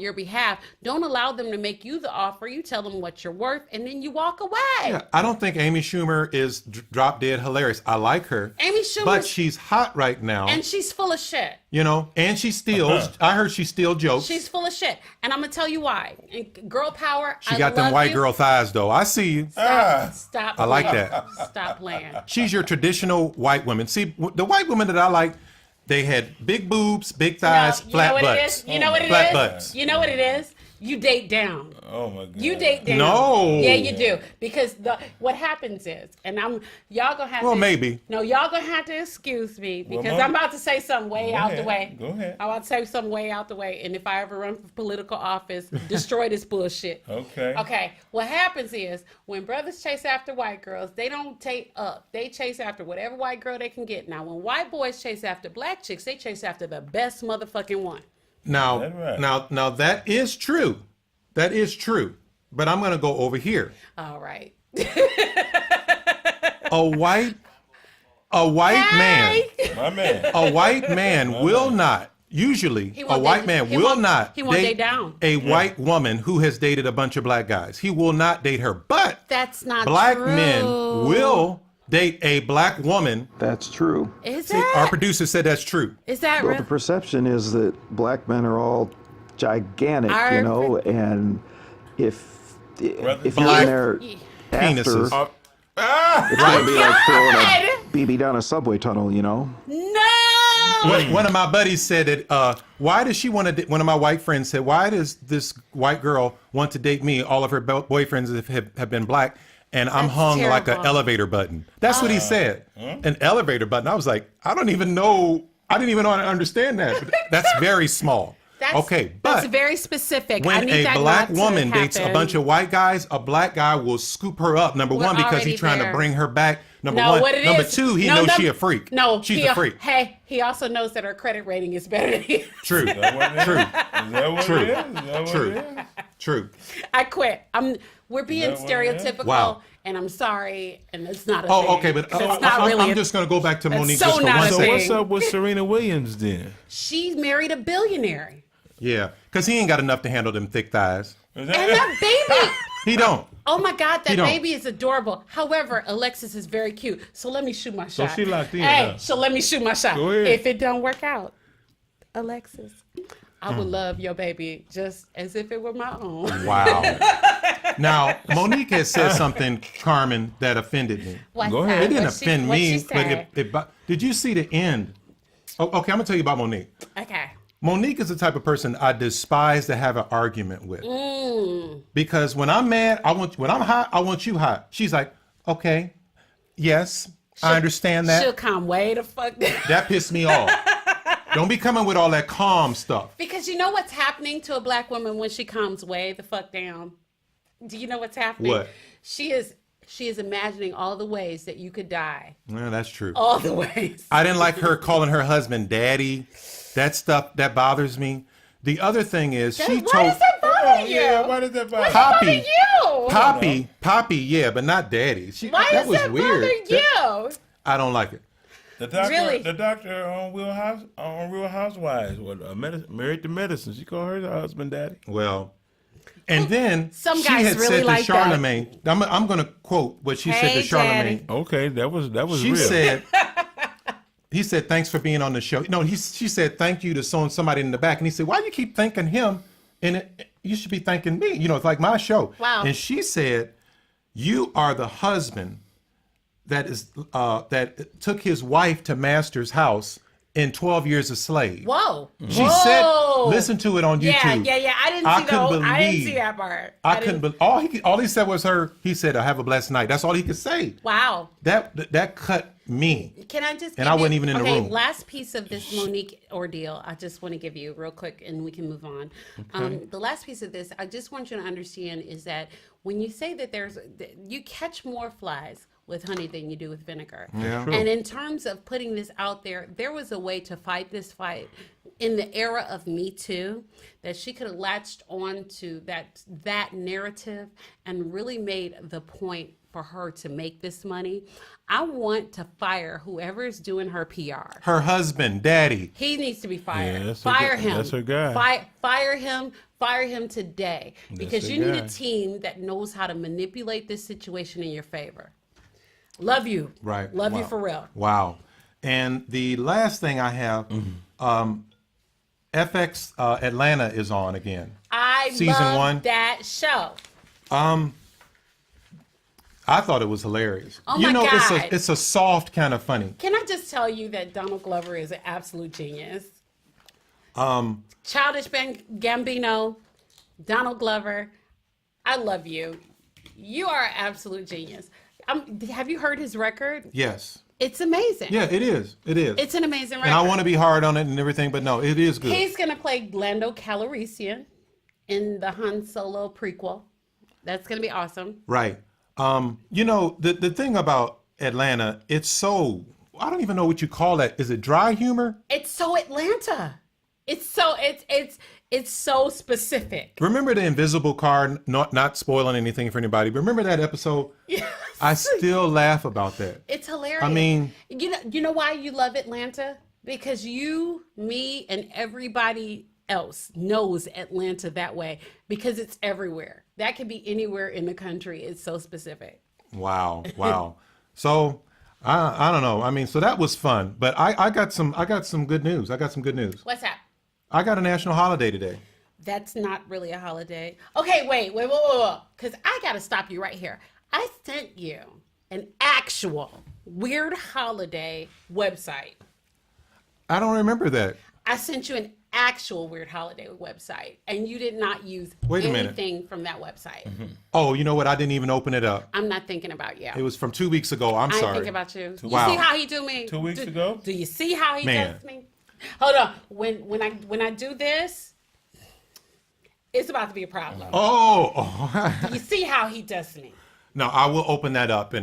your behalf. Don't allow them to make you the offer. You tell them what you're worth, and then you walk away. Yeah, I don't think Amy Schumer is drop dead hilarious. I like her. Amy Schumer, but she's hot right now. and she's full of shit. You know, and she steals. I heard she steals jokes. She's full of shit, and I'm gonna tell you why. And girl power. She got them white girl thighs, though. I see you. Stop. I like playing. that. Stop playing. She's your traditional white woman. See, the white women that I like, they had big boobs, big thighs, No, flat you know what butts. it is? You know what it Flat is? butts. You know what it is? You date down. Oh my God. You date down. No. Yeah, you do. Because what happens is, and y'all gonna have to. Well, maybe. No, y'all gonna have to excuse me because Mom, I'm about to say something way go out the ahead. way. Go ahead. I'm about to say something way out the way. And if I ever run for political office, destroy this bullshit. Okay. Okay. What happens is when brothers chase after white girls, they don't take up. They chase after whatever white girl they can get. Now, when white boys chase after black chicks, they chase after the best motherfucking one. Now, That's right. now that is true. That is true. But I'm going to go over here. All right. A white man, My man. a white man will not, usually, He a won't white date- man he will won't- not he won't date down. a white woman who has dated a bunch of black guys. He will not date her. But That's not black true. men will date a black woman. That's true. Is See, that? our producer said that's true. Is that Well, real? the perception is that black men are all gigantic, Our- you know, and if you're Black in there after, Penises. it's gonna be like throwing God! a BB down a subway tunnel, you know. No! One of my buddies said that, why does she want to, one of my white friends said, why does this white girl want to date me? All of her boyfriends have been black, and I'm That's hung like an terrible. elevator button. That's what he said. An elevator button. I was like, I didn't even understand that. But that's very small. Okay, that's but very specific. I when need a that black not to woman dates a happen. bunch of white guys, a black guy will scoop her up. Number We're one, because already he's trying there. to bring her back. Number No, one. what it Number is- two, he no, knows num- she a freak. No, she's a freak. Hey, he also knows that her credit rating is better than his. True. Is that what it is? True. Is that what True. it is? Is that what True. it is? True. I quit. We're being Is that what it is? stereotypical, Wow. and I'm sorry, and it's not a thing. Oh, okay, but It's not really. I'm just going to go back to That's Monique so just for not one a So thing. second. what's up with Serena Williams then? She married a billionaire, Yeah, because he ain't got enough to handle them thick thighs. Is and that baby. He don't. Oh my God, He that don't. baby is adorable. However, Alexis is very cute. So let me shoot my So shot. she locked in, Hey, huh? so let me shoot my shot. Go ahead. If it don't work out, Alexis, I would love your baby just as if it were my own. Wow. Now, Monique has said something, Carmen, that offended me. What's Go that? ahead. It didn't What's she- offend what'd me, she but say? did you see the end? Oh, okay, I'm going to tell you about Monique. Okay. Monique is the type of person I despise to have an argument with. Mm. Because when I'm mad, when I'm hot, I want you hot. She's like, okay, yes, I understand that. She'll calm way the fuck down. That pissed me off. Don't be coming with all that calm stuff. Because you know what's happening to a black woman when she calms way the fuck down? Do you know what's happening? What? She is imagining all the ways that you could die. Yeah, that's true. All the ways. I didn't like her calling her husband daddy. That stuff, that bothers me. The other thing is, she Why told does that bother you? Yeah, why did that bother Poppy, you? Poppy, yeah, but not daddy. Why that does was that weird. bother you? I don't like it. The doctor, Really? the doctor on Real Housewives, married to medicine. She called her husband daddy. Well, and then some she guys had really said to like that. Charlemagne, I'm going to quote what she said Hey, to Charlemagne. Daddy. Okay, that was She real. said, he said, thanks for being on the show. No, she said, thank you to somebody in the back. And he said, why do you keep thanking him? And you should be thanking me. You know, it's like my show. Wow. And she said, you are the husband that took his wife to master's house in 12 Years a Slave. Whoa. She said, listen to it on YouTube. Yeah. I didn't see that part. I couldn't believe all he said was he said, have a blessed night. That's all he could say. Wow. That cut me. Can I just And give I wasn't you- even in the okay, room. last piece of this Monique ordeal, I just want to give you real quick and we can move on. The last piece of this, I just want you to understand is that when you say that you catch more flies with honey than you do with vinegar. Yeah. And in terms of putting this out there was a way to fight this fight in the era of Me Too, that she could have latched on to that narrative and really made the point for her to make this money. I want to fire whoever is doing her PR. Her husband, daddy. He needs to be fired. Yeah, that's fire her, him. That's her guy. Fire him. Fire him today. Because her you need guy. a team that knows how to manipulate this situation in your favor. Love you. Right. Love you Wow. for real. Wow. And the last thing I have, FX Atlanta is on again. I Season love 1. that show. I thought it was hilarious. Oh my God. It's a soft kind of funny. Can I just tell you that Donald Glover is an absolute genius? Childish Gambino, Donald Glover, I love you. You are an absolute genius. Have you heard his record? Yes. It's amazing. Yeah, it is. It is. It's an amazing record. And I want to be hard on it and everything, but no, it is good. He's going to play Lando Calrissian in the Han Solo prequel. That's going to be awesome. Right. The thing about Atlanta, it's so, I don't even know what you call that. Is it dry humor? It's so Atlanta. It's so specific. Remember the invisible car, not spoiling anything for anybody. Remember that episode? Yes. I still laugh about that. It's hilarious. I mean, you know why you love Atlanta? Because you, me, and everybody else knows Atlanta that way because it's everywhere. That could be anywhere in the country. It's so specific. wow. So I don't know. I mean, so that was fun. But I got some good news. What's that? I got a national holiday today. That's not really a holiday. Okay, wait. Because I got to stop you right here. I sent you an actual weird holiday website. I don't remember that. I sent you an actual weird holiday website, and you did not use Wait a minute. anything from that website. Oh, you know what? I didn't even open it up. I'm not thinking about you. It was from 2 weeks ago. I'm I ain't sorry. thinking about you. You Wow. see how he do me? 2 weeks ago? Do you see how he Man. does me? Hold on. When I do this, it's about to be a problem. Oh. You see how he does me? No, I will open that up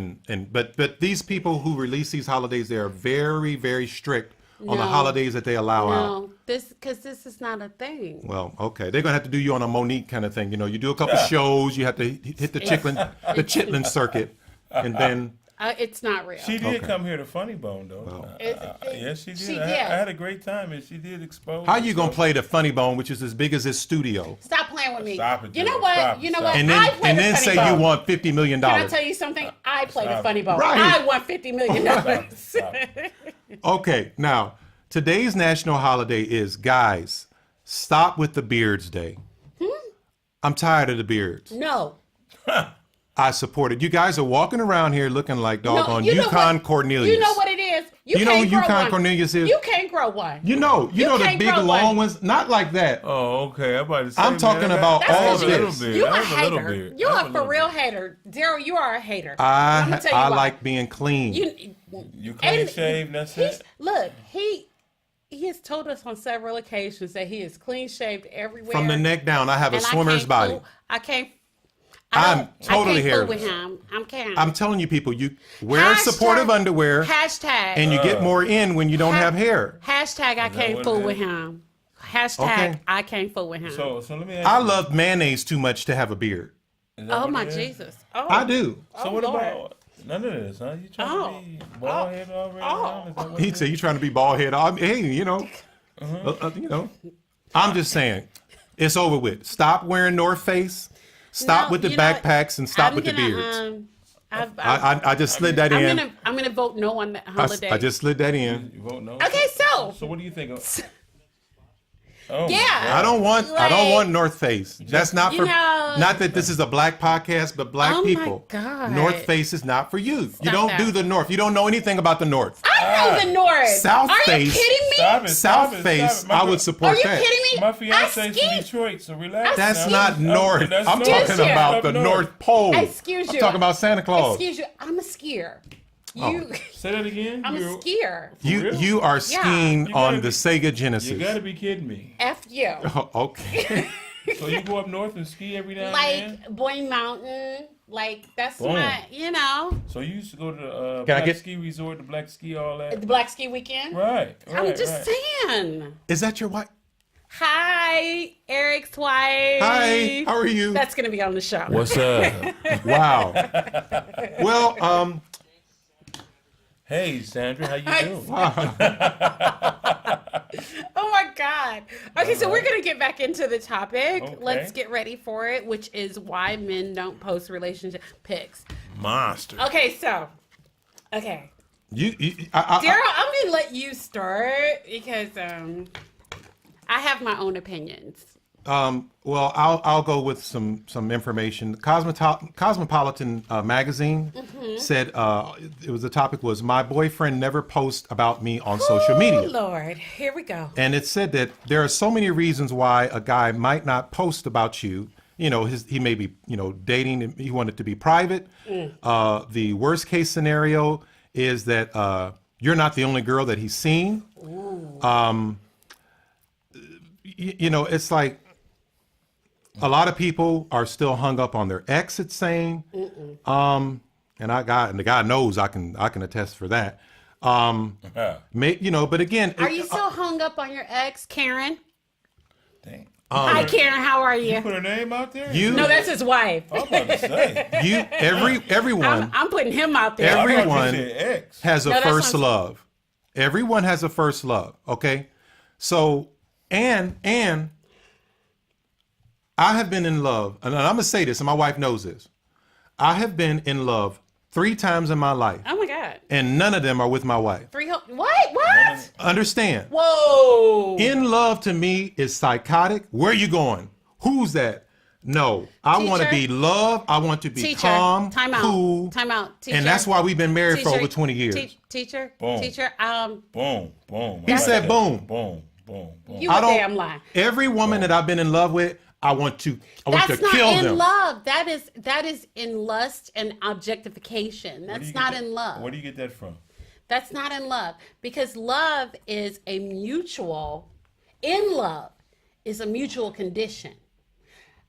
but these people who release these holidays, they are very, very strict on the No. holidays that they allow out. No, because this is not a thing. Well, okay. They're gonna have to do you on a Monique kind of thing. You know, you do a couple shows, you have to hit the chitlin circuit, and then It's not real. She did Okay. come here to Funny Bone, though. Yes, she did. She I did. had a great time, and she did expose. how you gonna herself. play the funny bone, which is as big as this studio, Stop playing with me. Stop it, You know Darryl. what? Stop it, You know stop what? it. and I play then the funny say bone. you want $50 million? Can I tell you something? I play the Stop funny it. bone. Right. I want $50 million. Stop it. Okay, now today's national holiday is, guys, stop with the beards day. I'm tired of the beards. No. I support it. You guys are walking around here looking like doggone you know Yukon what- Cornelius. You know what it is? You know can't who grow Yukon one. Cornelius is? You can't grow one. You know the can't big grow long one. ones, not like that. Oh, okay. I'm about to say, I'm talking about That's all because I have a this. little beard. You're I a have a little hater. beard. You're I have a a for little real beard. hater. Daryl, you are a hater. I'm gonna tell you I why. like being clean. You clean And shaved, that's he's- it? Look, he has told us on several occasions that he is clean shaved everywhere. From the neck down, I have a And I swimmer's can't body. fool- I can't. I'm totally I can't fool with hairless. him. I'm can't. I'm telling you, people, you wear Hashtag- supportive underwear, Hashtag. and you get more in when you don't have hair. Hashtag I can't what fool it with is? him. Hashtag Okay. I can't fool with him. So let me ask I you. love mayonnaise too much to have a beard. Is that Oh what my it is? Jesus. Oh. I do. So Oh, what Lord. about none of this, huh? You trying Oh. to be bald headed already? now? Is that what He it said is? you trying to be bald headed. Hey, you know, I'm just saying, it's over with. Stop wearing North Face. Stop No, with the you know, backpacks and stop I'm with the gonna, beards. I I just slid that in. I'm gonna vote no on that holiday. I just slid that in. You vote no? Okay, so So what do you think of? Oh, Yeah. I don't want Like- North Face. That's not You for know- not that this is a black podcast, but black Oh my people. God. North Face is not for you. You Stop don't that. do the North. You don't know anything about the North. I know the North. South Are Face. you kidding me? Stop it. South stop it, Face, stop it. I My- would support Are you that. kidding me? My fiance's I from ski. Detroit, so relax. That's now. not North. That's I'm North. talking you. about Up the north. North Pole. Excuse I'm you. talking about Santa Claus. Excuse you. I'm a skier. You. Say that again. I'm a skier. You are skiing You on gotta the be- Sega You Genesis. gotta be kidding me. F you. Oh, okay. So you go up north and ski every now and then? Like Boyne Mountain. Like that's Boom. my, you know, So you used to go to the Can I Black get- Ski Resort, the Black Ski, all that? the Black Ski Weekend. Right. I'm just saying. Is that your wife? Hi, Eric's wife. Hi, how are you? That's gonna be on the show. What's up? Wow. Well, Hey, Sandra, how you doing? Oh my God. Okay, so we're gonna get back into the topic. Okay. Let's get ready for it, which is why men don't post relationship pics. Monster. Okay. Darryl, Darryl, I'm gonna let you start because I have my own opinions. well, I'll go with some information. Cosmopolitan magazine said the topic was my boyfriend never posts about me on social media. Oh Lord, here we go. And it said that there are so many reasons why a guy might not post about you. You know, he may be, dating, and he wanted to be private. The worst case scenario is that you're not the only girl that he's seen. It's like a lot of people are still hung up on their ex, it's saying. And the guy knows I can attest for that. But again, Are you still hung up on your ex, Karen? Dang. Hi, Karen. How are you? Put her name out there? No, that's his wife. I was about to say. everyone I'm putting him out there. Every- I thought you Everyone said ex. has a No, that's what first I'm saying. love. Everyone has a first love. Okay, so and I have been in love, and I'm gonna say this, and my wife knows this. I have been in love 3 times in my life, Oh my God. and none of them are with my wife. What? Understand? Whoa. In love to me is psychotic. Where you going? Who's that? No, I want to Teacher? be loved. I want to be Teacher. calm, Time out. cool, Time out. Teacher. and that's why we've been married for Teacher. over 20 years. Teacher. Boom. Teacher. Boom, boom. He said that. boom. Boom, boom, boom. You I a don't. damn lie. Every woman that I've been in love with, I want to That's not kill in them. love. That is in lust and objectification. Where do That's you not get that- in love. Where do you get that from? That's not in love because love is a mutual. In love is a mutual condition.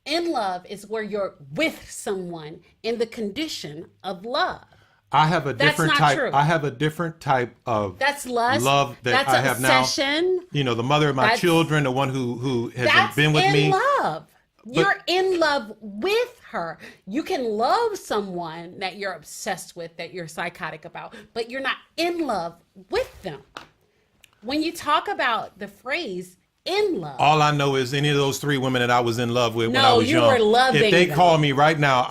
In love is where you're with someone in the condition of love. I have a That's different not type. true. I have a different type of That's lust. love that That's I have obsession. now. The mother of my That's- children, the one who has That's been with in me. love. You're in love with her. You can love someone that you're obsessed with, that you're psychotic about, but you're not in love with them. When you talk about the phrase in love, All I know is any of those 3 women that I was in love with when I No, was you young. were loving if they them. call me right now,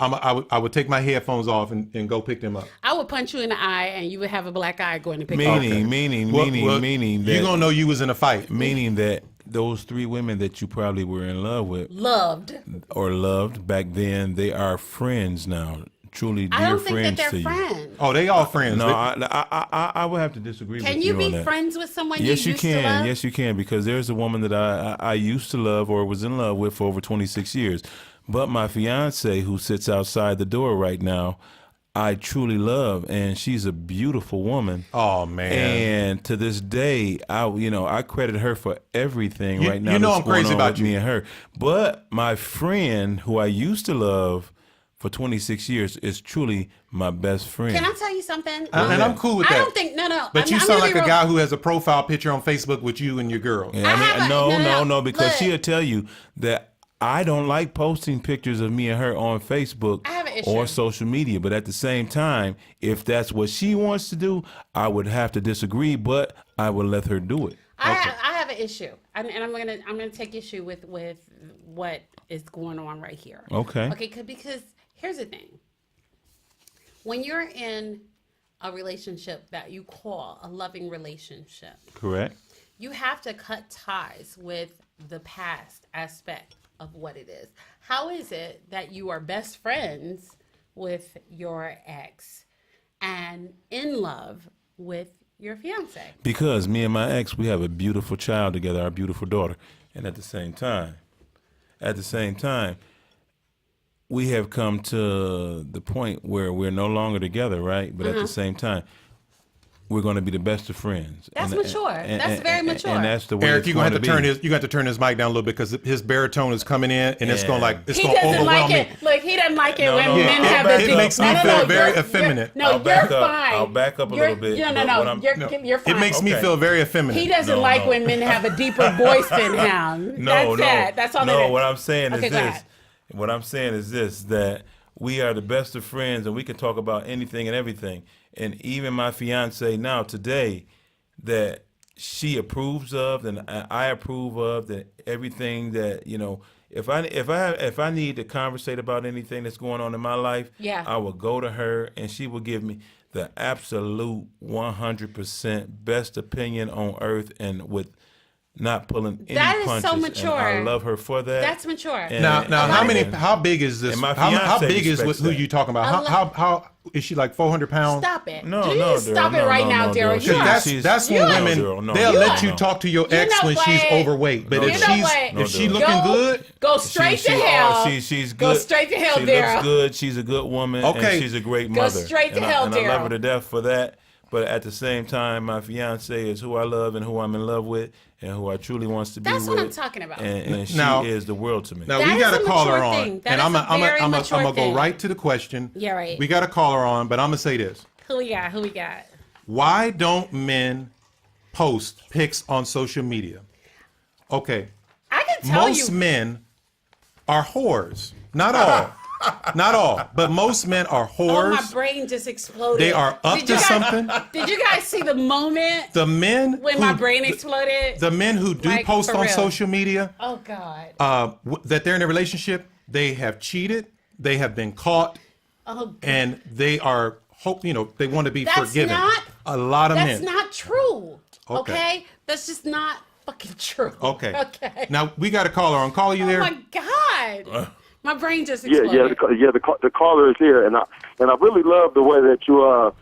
I would take my headphones off and go pick them up. I would punch you in the eye and you would have a black eye going to pick Meaning, up. meaning that you gonna know you was in a fight. meaning that those 3 women that you probably were in love with Loved. or loved back then, they are friends now, truly dear I don't think that friends they're to you. friends. Oh, they all friends. No, They- I would have to disagree Can with you you be on that. friends with someone Yes, you you used to can. love? Yes, you can, because there's a woman that I used to love or was in love with for over 26 years. But my fiance, who sits outside the door right now, I truly love, and she's a beautiful woman. Oh, man. And to this day, I credit her for everything You- right now. you know that's I'm crazy going on about with you. me and her. But my friend, who I used to love for 26 years, is truly my best friend. Can I tell you something? and I'm cool with that. I don't think, no. But I'm- you I'm sound gonna like be a real- guy who has a profile picture on Facebook with you and your girl. Yeah, I have a- no, because look. she'll tell you that I don't like posting pictures of me and her on Facebook I have an issue. or social media. But at the same time, if that's what she wants to do, I would have to disagree, but I would let her do it. I have an issue, and I'm gonna take issue with what is going on right here. Okay. Because here's the thing: when you're in a relationship that you call a loving relationship, Correct? you have to cut ties with the past aspect of what it is. How is it that you are best friends with your ex and in love with your fiance? Because me and my ex, we have a beautiful child together, our beautiful daughter. And at the same time, we have come to the point where we're no longer together, right? But at the same time, we're going to be the best of friends. That's mature. That's very mature. And that's the way Eric, it's you're gonna have to be. you got to turn his mic down a little bit because his baritone is coming in and it's Yeah. gonna He gonna doesn't overwhelm like me. it. Look, he doesn't like it No, when no, men I'll have back a up. deep. Makes me feel very effeminate. No, I'll you're back up. fine. I'll back up a You're- little bit, No, but no, what no. I'm- You're fine. It makes me Okay. feel very effeminate. He doesn't No, like no. when men have a deeper voice than him. No, That's it. That's all no. that is. What I'm saying Okay, is go this. ahead. What I'm saying is this: that we are the best of friends, and we can talk about anything and everything. And even my fiance now today, that she approves of, and I approve of, that everything that If I need to conversate about anything that's going on in my life, Yeah. I will go to her, and she will give me the absolute 100% best opinion on earth, and with not pulling any That is so punches. mature. And I love her for that. That's mature. And- Now, and- how big is this? And my How fiance big is respects who that. you talking about? How is she like 400 pounds? Stop it. No, Do you no, stop Darryl, it right no, now, no, Darryl. Darryl. You Because are. She's- that's when you- women No, no, they'll no, let you no. talk to your You ex know when she's what? overweight. But No, if You know she's what? if she No, looking Go- good, Go straight to hell. She's good. Go straight to hell, She Darryl. looks good. She's a good woman. Okay. And she's a great Go mother. straight to and hell, I love Darryl. her to death for that. But at the same time, my fiance is who I love and who I'm in love with and who I truly wants to be That's with. what I'm talking about. And she Now- is the world to me. now That we is got a to call her mature on, thing. That and is I'm a very gonna mature go thing. right to the question. Yeah, right. We got to call her on, but I'm gonna say this: Who we got? Who we got? why don't men post pics on social media? Okay, I can tell most you. men are whores. Not all. Not all, but most men are Oh, my whores. brain just exploded. They are up Did to you guys- something. Did you guys see the moment The men when who, my brain exploded? the men who do Like, post for on real. social media Oh God. that they're in a relationship, they have cheated, they have been caught, Oh, and they are they want to be That's forgiven. not- A lot of that's men. not true. Okay. Okay. That's just not fucking true. Okay. Okay. Now we got to call her on. Call you Oh there. my God. My brain just Yeah, exploded. the caller is here, and I really love the way that you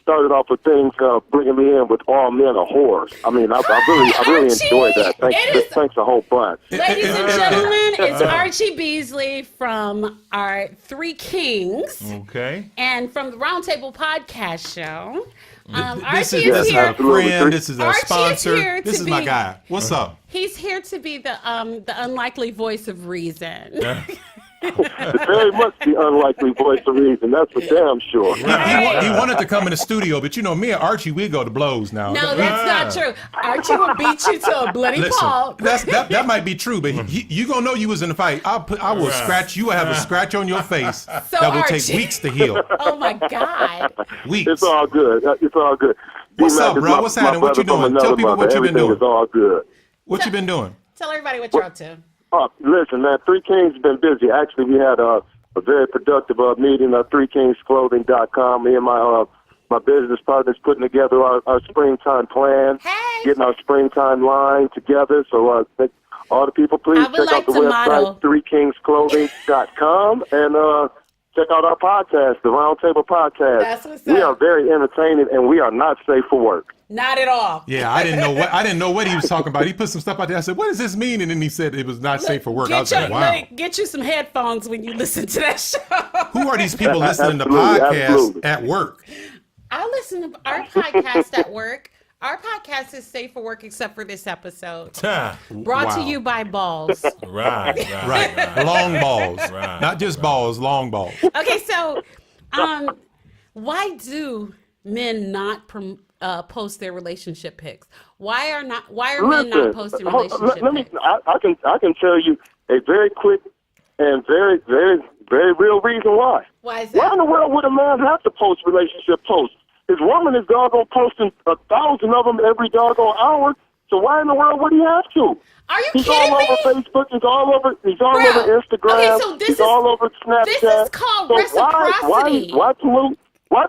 started off with things, bringing me in with all men are whores. I mean, I really Archie! enjoyed that. It is- Thanks a whole bunch. Ladies and gentlemen, it's Archie Beasley from our Three Kings Okay. and from the Roundtable Podcast Show. This Archie is is our here. Absolutely. friend. This is our Archie is sponsor. here This to is my be- guy. What's up? He's here to be the unlikely voice of reason. Very much the unlikely voice of reason. That's for damn sure. He wanted to come in the studio, but me and Archie, we go to blows now. No, that's not true. Archie will beat you to a bloody Listen, pulp. that might be true, but you gonna know you was in the fight. I will scratch you. I have a scratch on your face that will Archie- take weeks to heal. Oh my God. Weeks. It's all good. It's all good. What's D-Mac up, is bro? What's happening? What you brother from doing? Tell another people what mother. you've been Everything doing. is all good. What you been doing? Tell everybody what you're up to. Listen, man, Three Kings has been busy. Actually, we had a very productive meeting at threekingsclothing.com. Me and my business partners putting together our springtime plan, Hey. getting our springtime line together. So all the people, please I would check like out the to model. website, threekingsclothing.com, and check out our podcast, the Roundtable Podcast. That's what's We up. are very entertaining, and we are not safe for work. Not at all. Yeah, I didn't know what he was talking about. He put some stuff out there. I said, "What does this mean?" And then he said it was not safe for work. I was like, "Wow, Get you some headphones when you listen to that show. who are these people listening to Absolutely, podcasts absolutely. at work?" I listen to our podcast at work. Our podcast is safe for work except for this episode. Brought to Wow. you by Balls. Right, long balls, not just balls, long balls. Okay, so why do men not post their relationship pics? Why are men not posting relationship pics? I can tell you a very quick and very, very, very real reason why. Why is Why in that? the world would a man have to post relationship posts? His woman is doggone posting 1,000 of them every doggone hour. So why in the world would he have to? Are you He's kidding all me? over Facebook. He's all over Bro, Instagram. okay, so this he's is- all over Snapchat. this is called so reciprocity. Why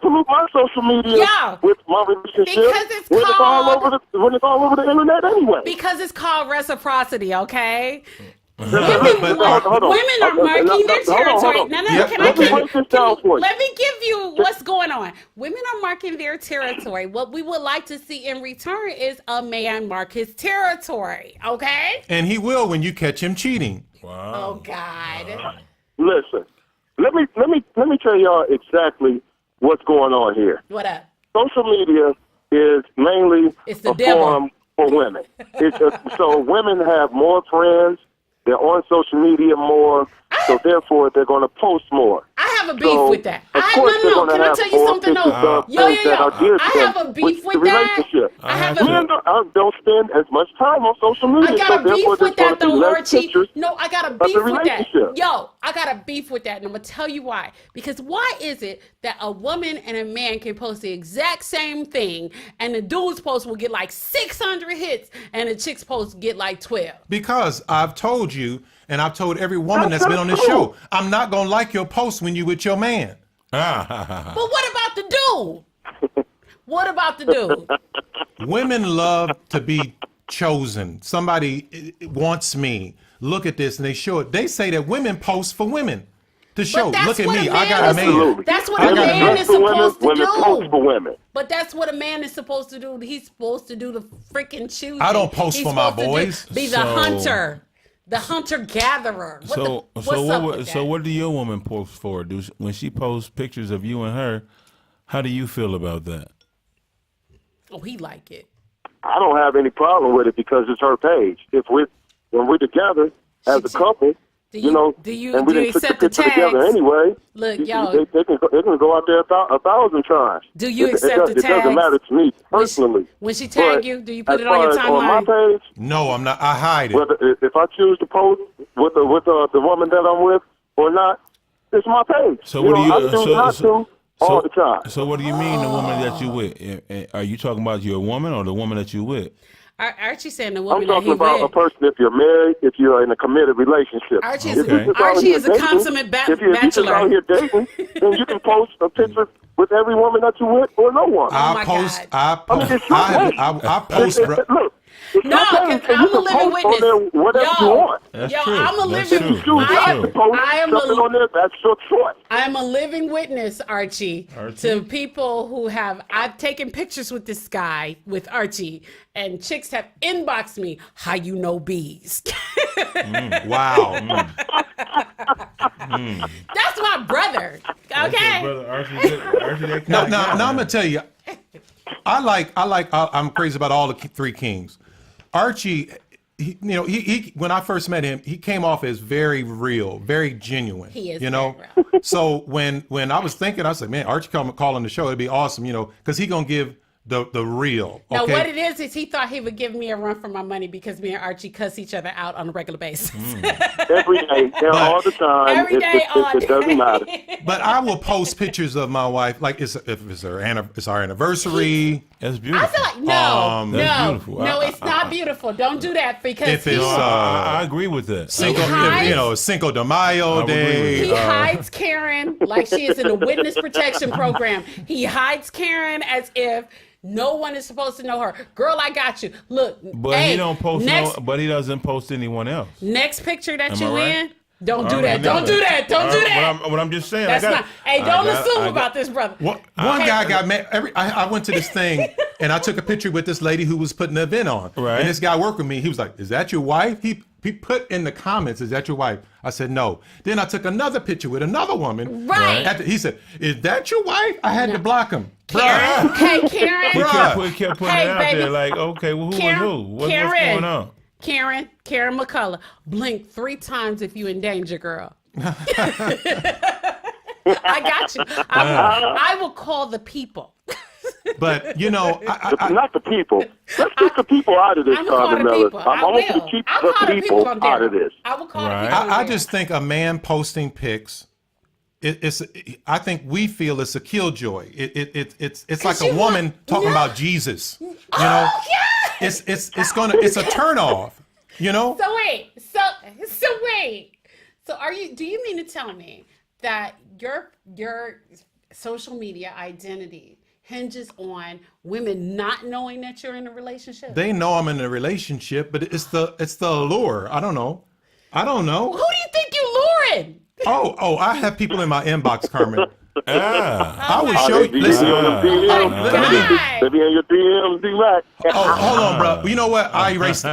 pollute my social media Yeah. with my relationship Because it's when it's all called- when it's all over the internet anyway? Because it's called reciprocity, okay? But, Women are marking their territory. No, Yeah, can let me break this down for you. let me give you what's going on. Women are marking their territory. What we would like to see in return is a man mark his territory, okay? and he will when you catch him cheating. Oh God. Listen, let me tell y'all exactly what's going on here. What up? Social media is mainly It's the a devil. forum for women. So women have more friends. They're on social media more. So therefore, they're going to post more. I have a beef So, with that. of I course no, they're no, no. gonna Can I have tell you more something pictures though? of Yo, things that are dear to I them have a beef with the that. relationship. I have a Men don't spend as much time on social media. I got a so beef therefore, with there's that going to be though, less Archie. pictures No, I got a of beef the with that. relationship. Yo, I got a beef with that, and I'm gonna tell you why. Because why is it that a woman and a man can post the exact same thing, and the dude's post will get like 600 hits, and the chick's post get like 12? Because I've told you, and I've told every woman that's been on this show, I'm not gonna like your post when you with your man. But what about the dude? What about the dude? Women love to be chosen. Somebody wants me. Look at this, and they show it. They say that women post for women to show. that's Look at what me. a I man got a is- man. Absolutely. That's what I a got a man man is for women, supposed to women post do. for women. But that's what a man is supposed to do. He's supposed to do the freaking choosing. I don't post He's for my supposed to boys. be the So- hunter, the hunter gatherer. What's up with that? So what do your woman post for? When she posts pictures of you and her, how do you feel about that? Oh, he like it. I don't have any problem with it because it's her page. When we're together as a couple, Do you know, do you and we do you didn't put the accept the picture together tags? anyway. Look, they yo, can go out there a thousand times. Do you It accept the doesn't tags? matter to me personally. when she tag But you, do you put as it on your far as on my timeline? page, No, I'm not. I hide it. whether if I choose to post with the woman that I'm with or not, it's my page. So what do you? I choose not to all the time. So what do you mean the woman that you with? Are you talking about your woman or the woman that you with? Archie saying the I'm woman that talking he about a with. person if you're married, if you're in a committed relationship. Archie If is, you're just out Archie here is a dating, consummate if you're just out bachelor. here dating, then you can post a picture with every woman that you with or no one. Oh my I post. God. I post. it's your page. I post. Look, it's No, your page, 'cause and I'm you a can living post on there witness. whatever you Yo, want. That's yo, true. I'm a That's living. true. If you choose That's not true. to post I am something a- on there, that's your choice. I am a living witness, Archie, Archie? to people who have. I've taken pictures with this guy, with Archie, and chicks have inboxed me. How you know bees? Wow. That's my brother. Okay. Brother Archie, No, no, I'm gonna tell you. I'm crazy about all the three kings. Archie, he when I first met him, he came off as very real, very genuine. He is you know. very real. So when I was thinking, I was like, man, Archie calling the show, it'd be awesome, because he gonna give the real. Now, Okay? what it is he thought he would give me a run for my money because me and Archie cuss each other out on a regular basis. Every day, all the time. Every day, all it doesn't day. matter. But I will post pictures of my wife, like if it's our anniversary. That's beautiful. I feel like no, That's beautiful. it's not beautiful. Don't do that because If it's, I agree with that. Cinco de Mayo would agree with Day. he hides Karen like she is in a witness protection program. He hides Karen as if no one is supposed to know her. Girl, I got you. Look, But hey, he don't post. next, But he doesn't post anyone else. next picture that Am you I right? in. Don't do All that. right, Don't do that. Don't do that. What I'm just saying. That's I got, not. Hey, don't assume about this, brother. One Okay. guy got mad. I went to this thing and I took a picture with this lady who was putting the event on. Right. And this guy worked with me. He was like, "Is that your wife?" He put in the comments, "Is that your wife?" I said, "No." Then I took another picture with another woman. Right. He said, "Is that your wife?" I had to block him. Karen. Hey, Karen. He Bruh. kept putting Hey, it out baby. there like, okay, well, who Karen, was who? What's Karen. going on? Karen McCullough. Blink 3 times if you in danger, girl. I got you. I will call the people. But Not the people. Let's keep the people out of this, I'm gonna call the Carmen people. I want you to will. keep I'll the call the people on out of Darryl. this. I will call Right. the people. I on just think a man posting pics, I think we feel it's a killjoy. It's like a you woman want- talking no. about Jesus. You know, Oh, yes! it's a turnoff. You know. So wait. So wait. So do you mean to tell me that your social media identity hinges on women not knowing that you're in a relationship? They know I'm in a relationship, but it's the allure. I don't know. Who do you think you luring? Oh, I have people in my inbox, Carmen. Ah, I would Oh, show they you. be Listen. in your DMs. God. They be in your DMs, D-Mac. Oh, hold on, bro. You know what? I erased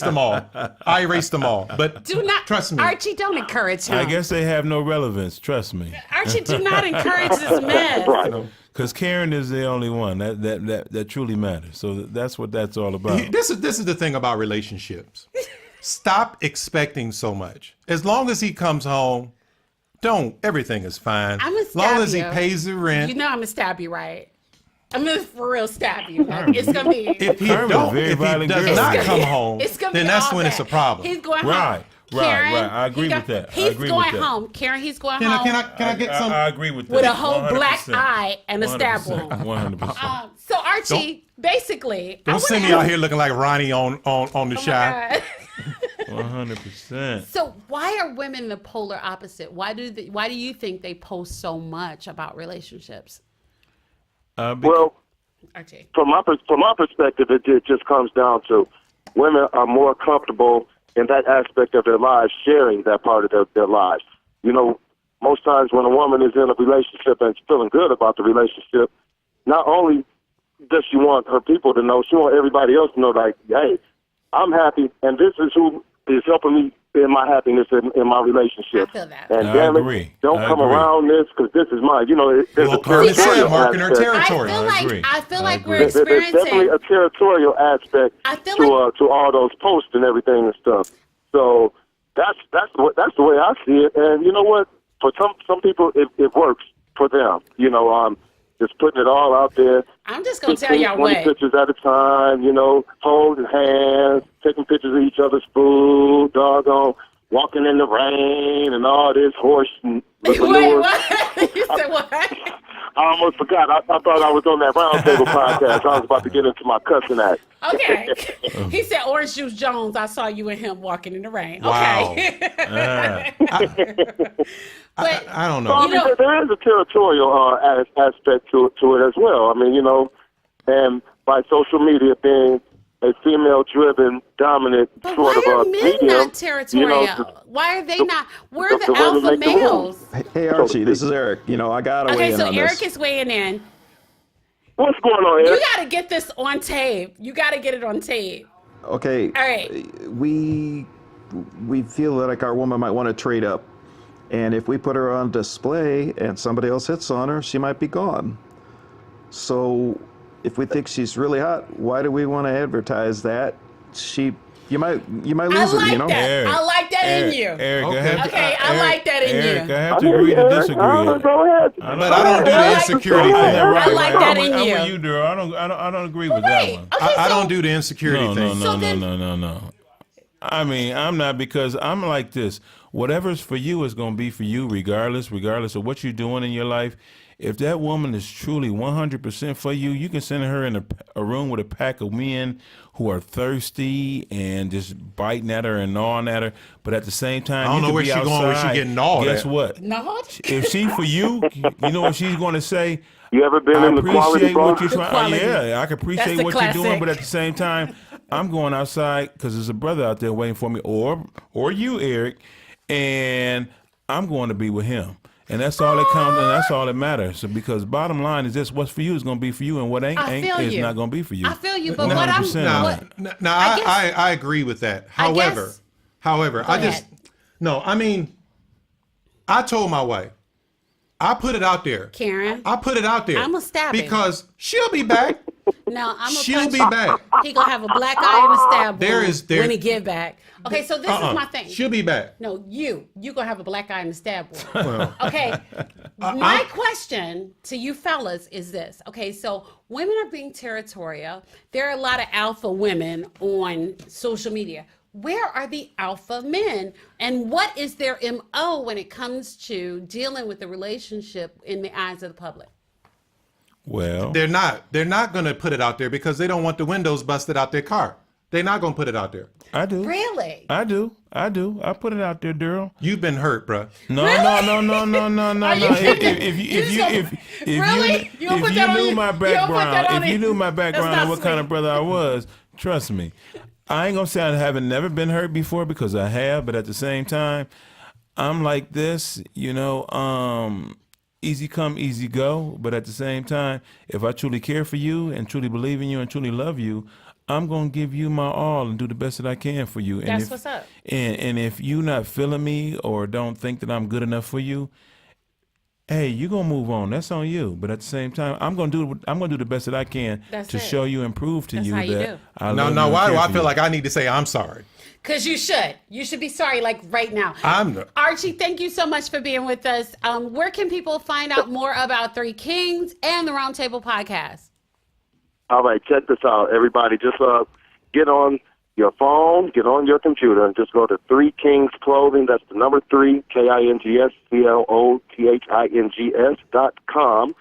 them all. But Do not trust me. Archie, don't encourage him. I guess they have no relevance. Trust me. Archie, do not encourage this mess. Right. Because Karen is the only one that truly matters. So that's what that's all about. This is the thing about relationships. Stop expecting so much. As long as he comes home, everything is fine. I'm gonna as long stab as he you. pays the rent. You know I'm gonna stab you, right? I'm gonna for real stab you. Like, it's gonna be. If he Carmen's a very if he violent does girl. not It's come home, It's gonna then be that's all when bad. it's a problem. He's going Right, home. right, Karen, right. I agree with that. I He's agree going with that. home. Karen, he's going Can home I get some? I agree with that. with a whole black 100%. eye and a stab wound. 100%. So Archie, basically, I Don't wanna send me ask- out here looking like Ronnie on the Oh my Shy. God. 100%. So why are women the polar opposite? Why do you think they post so much about relationships, Well, Archie? from my perspective, it just comes down to women are more comfortable in that aspect of their lives, sharing that part of their lives. You know, most times when a woman is in a relationship and is feeling good about the relationship, not only does she want her people to know, she wants everybody else to know, like, hey, I'm happy, and this is who is helping me in my happiness in my relationship. I feel that. And I damn agree. it, don't I come agree. around this because this is mine. You know, there's Well, a Carmen said territorial marking her aspect. territory. agree. I feel I like we're agree. There's definitely experiencing. a territorial aspect I feel to all those posts and everything and stuff. So that's the way I see it. And you know what? For some people, it works for them. You know, just putting it all out there. I'm just gonna tell 15, y'all 20 what. pictures at a time. You know, holding hands, taking pictures of each other's food, doggone, walking in the rain, and all this horse and Wait, manure. what? You said what? I almost forgot. I thought I was on that roundtable podcast. I was about to get into my cussing act. Okay. He said Orange Juice Jones. I saw you and him walking in the rain. Wow. Okay. But I don't So, I know. mean, there is a territorial aspect to it as well. I mean, you know, and by social media being a female-driven, dominant But sort why of are men medium, not territorial? you know, Why are they not? We're the the women alpha make the rules. males. Hey, Archie, this is Eric. You know, I got to weigh Okay, in so on Eric this. is weighing in. what's going on here? You got to get this on tape. You got to get it on tape. Okay. All right. We feel like our woman might want to trade up. And if we put her on display and somebody else hits on her, she might be gone. So if we think she's really hot, why do we want to advertise that? You might I lose her, like you know? that. Eric, I like that in you. Eric, Okay. I have to, Okay, I like that in Eric, you. I have I to hear agree you, to Eric. disagree. Go ahead. But I don't do I the like- insecurity I thing. like- like that in I'm you. with you, Darryl. I don't agree with that Right. one. Okay, I so don't do the insecurity No, thing. So then- no. I mean, I'm not, because I'm like this. Whatever's for you is going to be for you regardless of what you're doing in your life. If that woman is truly 100% for you, you can send her in a room with a pack of men who are thirsty and just biting at her and gnawing at her. But at the same time, I don't you know could where be she going, where she outside. getting gnawed Guess at. what? No. If she for you, you know what she's going to say? You ever been I in the quality appreciate what bar? you're The trying. quality. Yeah, I can appreciate the what you're doing, classic. but at the same time, I'm going outside because there's a brother out there waiting for me, or you, Eric, and I'm going to be with him, and that's all that counts, and that's all that matters. So, because bottom line is this: what's for you is going to be for you, and what ain't I feel is you. not going to be for you. I feel you, but what I'm 100% No, what, no, I guess- I agree with that. I However, guess- I just ahead. no. I mean, I told my wife, I put it out there. Karen. I put it out there. I'ma stab him. because she'll be back. No, I'm She'll punch be you. back. He gonna have a black eye and a stab wound There- when he get back. Okay, so this is my thing. She'll be back. No, you gonna have a black eye and a stab wound. Okay, my question to you fellas is this. Okay, so women are being territorial. There are a lot of alpha women on social media. Where are the alpha men? And what is their MO when it comes to dealing with the relationship in the eyes of the public? Well, They're not going to put it out there because they don't want the windows busted out their car. They're not going to put it out there. I do. Really? I do. I put it out there, Darryl. You've been hurt, bruh. No. Really? No. Are you If Really? You gonna put that on knew you? my You gonna put that background, on if you it? knew my That's background not and what kind of sweet. brother I was, trust me, I ain't gonna say I haven't never been hurt before, because I have. But at the same time, I'm like this, easy come, easy go. But at the same time, if I truly care for you and truly believe in you and truly love you, I'm gonna give you my all and do the best that I can for you. And That's if, what's up. And if you not feeling me or don't think that I'm good enough for you, hey, you're gonna move on. That's on you. But at the same time, I'm gonna do the best that I can That's to it. show you and prove to That's you how you that do. I No, love no. you Why and do care I for feel you. like I need to say I'm sorry? Because you should. You should be sorry, like right now. I'm Archie, thank you so much for being with us. Where can people find out more about Three Kings and the Roundtable Podcast? All right, check this out, everybody. Just get on your phone, get on your computer, and just go to Three Kings Clothing. That's the number 3, KINGSCLOTHINGS.com,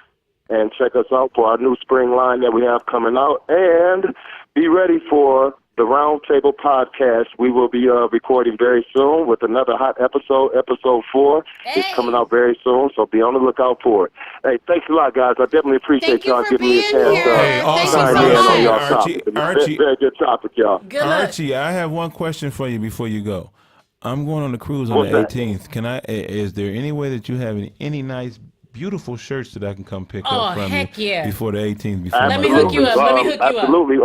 and check us out for our new spring line that we have coming out. And be ready for the Roundtable Podcast. We will be recording very soon with another hot episode, episode 4. Hey. It's coming out very soon, so be on the lookout for it. Hey, thanks a lot, guys. I definitely appreciate Thank you y'all for giving me a being chance. here. Hey, Thank you awesome. so chime in on much. y'all Archie, topic. It's a Archie. very good topic, y'all. Good luck. Archie, I have one question for you before you go. I'm going on the cruise on What's the that? 18th. Is there any way that you have any nice, beautiful shirts that I can come pick Oh, up from heck you yeah. before the 18th? Before Let me my hook you cruise? up. Let me hook you up. Absolutely.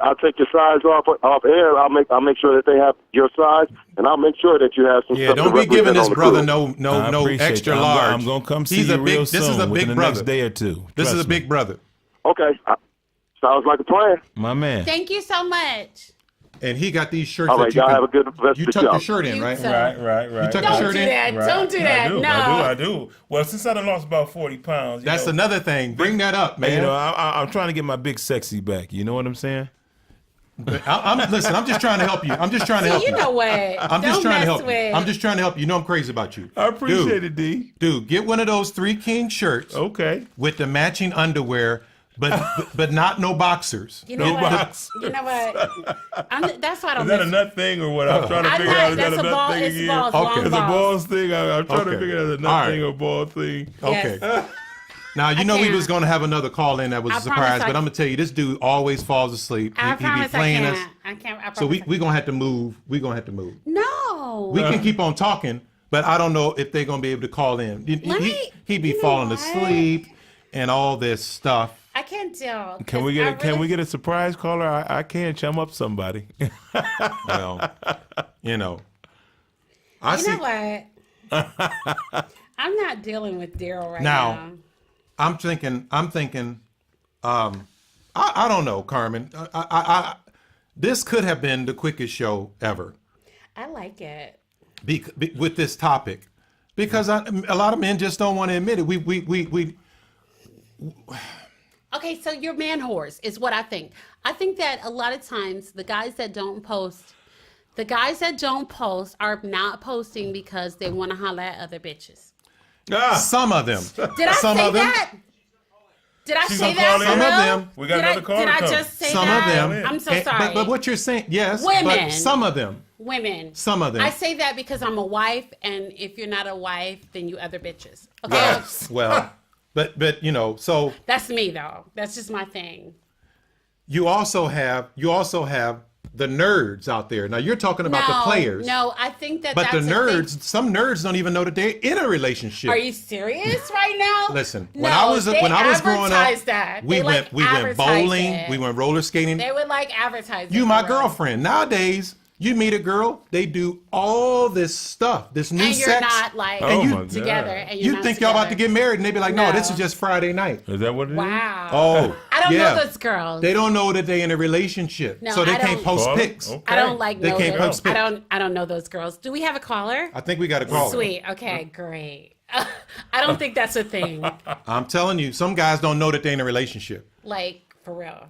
I'll take your size off air. I'll make sure that they have your size, and I'll make sure that you have some Yeah, stuff don't to be represent giving this on the brother cruise. I no appreciate extra you. large. I'm gonna come see He's you a big, real This soon is a within big the brother. next day or two. This is Trust a me. big brother, Okay. Sounds like a plan. My man. Thank you so much. and he got these shirts. All right, that you y'all can, have a good rest You of the tucked show. your shirt in, You right? too. Right. You tuck your Don't shirt do in. that. Don't do that. I do. No. I do. Well, since I done lost about 40 pounds, you That's know, another thing. Bring that up, man. You know, I'm trying to get my big sexy back. You know what I'm saying? Listen. I'm just trying to help you. I'm just trying to help You you. know what? I'm just Don't trying to mess help you. with. I'm just trying to help you. You know I'm crazy about you. I appreciate it, D. Dude, get one of those Three King shirts Okay. with the matching underwear, but not no boxers. You know No what? box. You know what? That's why I don't Is that a miss. nut thing or what? I'm trying to I'm figure not- out. Is that that's a a nut ball- thing it's again? balls, Okay. long It's a balls. balls thing. I'm trying to Okay. figure out a nut All right. thing or ball thing. Okay. Yes. Now you know we can't. was gonna have another call in that was I a surprise, promise but I- I'm gonna tell you this dude always falls asleep. I He be promise I playing can't. us. I can't. I promise So I we gonna have to move. We gonna have to move. No. We can keep on talking, but I don't know if they're gonna be able to call in. Let me- He be you know falling what? asleep and all this stuff. I can't tell. Can we get a surprise caller? I can chum up somebody. Well, you know, I You see. know what? I'm not dealing with Darryl right Now- now. I'm thinking. I don't know, Carmen. This could have been the quickest show ever. I like it. With this topic, because a lot of men just don't want to admit it. We Okay, so you're man whores is what I think. I think that a lot of times the guys that don't post are not posting because they want to holler at other bitches. some of them. Did I some say of them, that? Did I She's say gonna that? call in. for Some of real? them. We got Did another I, caller did I coming. just say Some that? of them. I'm so And- sorry. But what you're saying, yes, Women. but some of them. Women. Some of them. I say that because I'm a wife, and if you're not a wife, then you other bitches. Okay, Well, but you know, so that's me though. That's just my thing. you also have the nerds out there. Now you're talking about the players. No, I think that. But the that's a nerds, thing. some nerds don't even know that they're in a relationship. Are you serious right now? Listen, no, when I was growing advertise up, that. we They went advertise bowling, it. we went roller skating. They would like advertise. You it my for real. girlfriend. Nowadays, you meet a girl, they do all this stuff, this new and you're sex. not like Oh you- my God. together. And you're You not think y'all about to together. get married, and they be like, no, this No. is just Friday night. Is that what it is? Wow. Oh, I don't yeah. know those girls. They don't know that they're in a relationship, No, so they I can't don't- post Well, pics. okay. I don't like They know can't those. post pics. I don't know those girls. Do we have a caller? I think we got to call. her. Sweet. Okay, great. I don't think that's a thing. I'm telling you, some guys don't know that they're in a relationship. Like for real.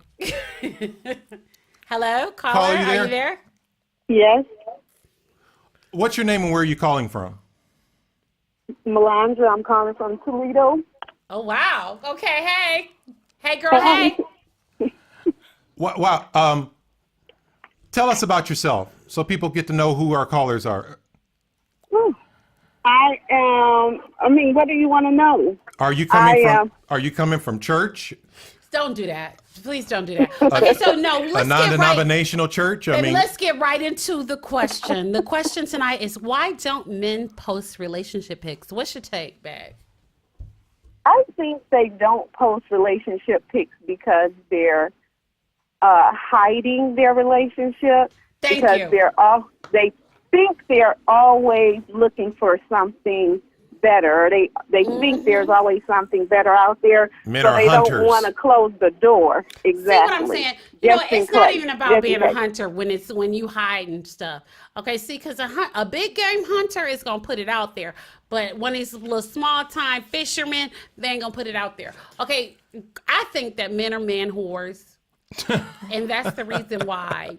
Hello, caller. Call, you Are there? you there? Yes, What's your name and where are you calling from? Melandra. I'm calling from Toledo. Oh wow. Okay. Hey, girl. Hey. Wow. Tell us about yourself so people get to know who our callers are. I am. I mean, what do you want to know? Are you coming I from? am. Are you coming from church? Don't do that. Please don't do that. Okay. So no. Let's A get right. non-denominational church? I And mean, let's get right into the question. The question tonight is why don't men post relationship pics? What's your take, Bag? I think they don't post relationship pics because they're hiding their relationship. Thank because you. they think they're always looking for something better. Or they think there's always something better out there, Men so are they hunters. don't want to close the door. Exactly. See what I'm saying? You know, Just in it's not case. even about Just being in a case. hunter when you hide and stuff. Okay, see, because a big game hunter is gonna put it out there, but when it's little small time fishermen, they ain't gonna put it out there. Okay, I think that men are man whores, and that's the reason why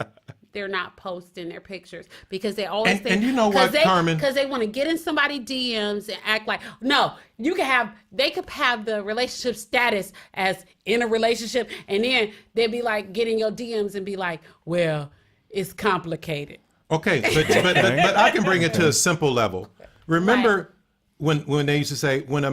they're not posting their pictures, because they always think, and you know what, Carmen? because they want to get in somebody's DMs and act like, no, they could have the relationship status as in a relationship, and then they'd be like getting your DMs and be like, well, it's complicated. Okay, but I can bring it to a simple level. Remember when they used to say when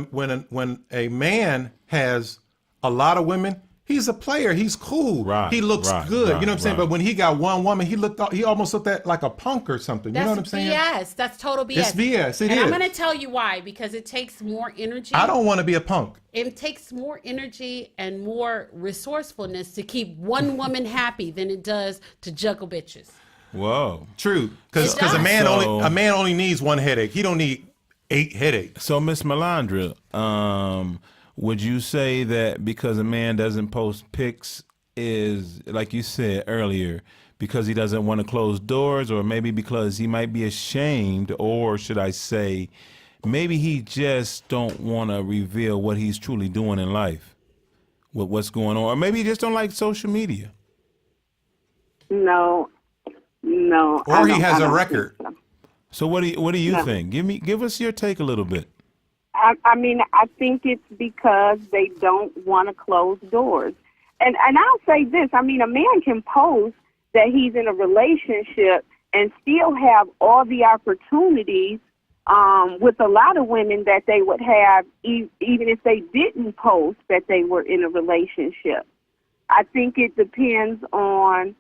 a man has a lot of women, he's a player. He's cool. Right, he looks good. right, You know what I'm saying? right. But when he got one woman, he almost looked at like a punk or something. You know what I'm saying? BS. That's total BS. It's BS. It and I'm is. going to tell you why. Because it takes more energy. I don't want to be a punk. It takes more energy and more resourcefulness to keep one woman happy than it does to juggle bitches. Whoa. True, because It does. a man So- only needs one headache. He don't need 8 headaches. So, Miss Melandra, would you say that because a man doesn't post pics is, like you said earlier, because he doesn't want to close doors, or maybe because he might be ashamed, or should I say, maybe he just don't want to reveal what he's truly doing in life, with what's going on, or maybe he just don't like social media? No. Or he has a record. So. So what do you No. think? Give us your take a little bit. I mean, I think it's because they don't want to close doors. And I'll say this. I mean, a man can post that he's in a relationship and still have all the opportunities with a lot of women that they would have even if they didn't post that they were in a relationship. I think it depends on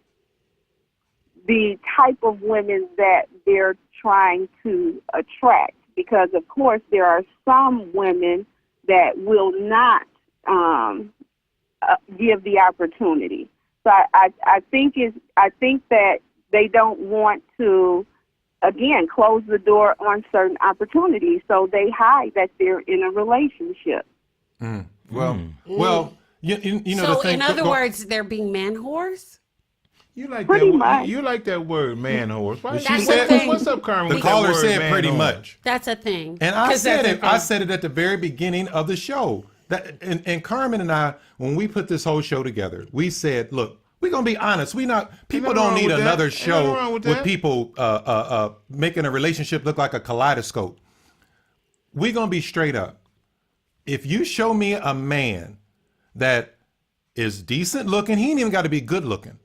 the type of women that they're trying to attract, because of course there are some women that will not give the opportunity. So I think that they don't want to, again, close the door on certain opportunities, so they hide that they're in a relationship. Well, you know. So, the thing, in other words, they're being man whores? You like Pretty that? much. You like that word, man horse? Why She you said- say- what's up, Carmen? the with that caller word, said man pretty horse? much. That's a thing. And I 'Cause said that's it. a I thing. said it at the very beginning of the show. And Carmen and I, when we put this whole show together, we said, look, we're gonna be honest. People nothing don't wrong need with that. another Ain't show nothing wrong with with that. people making a relationship look like a kaleidoscope. We're gonna be straight up. If you show me a man that is decent looking, he ain't even got to be good looking.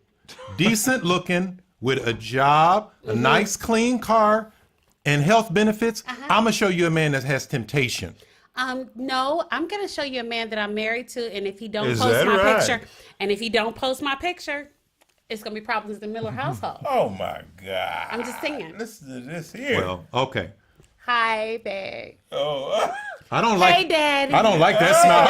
Decent looking with a job, a nice clean car, and health benefits. I'm gonna show you a man that has temptation. No, I'm gonna show you a man that I'm married to, and if he don't Is post that my right? picture, it's gonna be problems in the Miller household. Oh my God! I'm just saying. Listen to this here. Well, okay. Hi, babe. Oh, I don't like. Hey, Daddy. I don't like that smile. I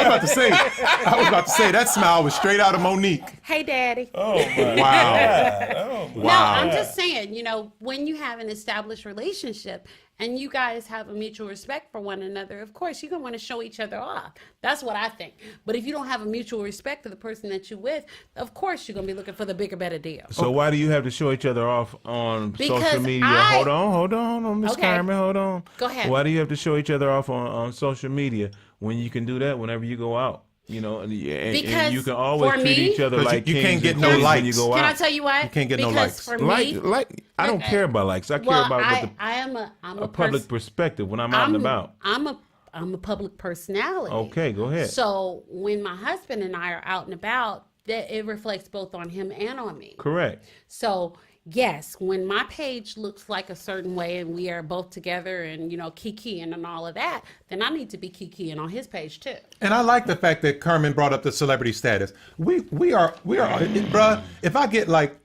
was about to say that smile was straight out of Monique. Hey, Daddy. oh my Wow. God! Oh, No, I'm just saying, when you have an established relationship and you guys have a mutual respect for one another, of course, you're going to want to show each other off. That's what I think. But if you don't have a mutual respect for the person that you're with, of course, you're going to be looking for the bigger, better deal. So why do you have to show each other off on Because social media? I- Hold on, Miss Okay. Carmen, hold on. Go ahead. Why do you have to show each other off on social media when you can do that whenever you go out? And Because you can always for treat me- each other 'Cause like you kings can't get and no queens when you likes. go Can out. I tell you why? You can't get no Because likes. for me, Like I don't care about likes. I care well, about what I'm a a public perspective when I'm out and about. I'm a public personality. Okay, go ahead. So when my husband and I are out and about, that it reflects both on him and on me. Correct. So yes, when my page looks like a certain way and we are both together and kikiing and all of that, then I need to be kikiing on his page too. And I like the fact that Carmen brought up the celebrity status. We are, bruh. If I get like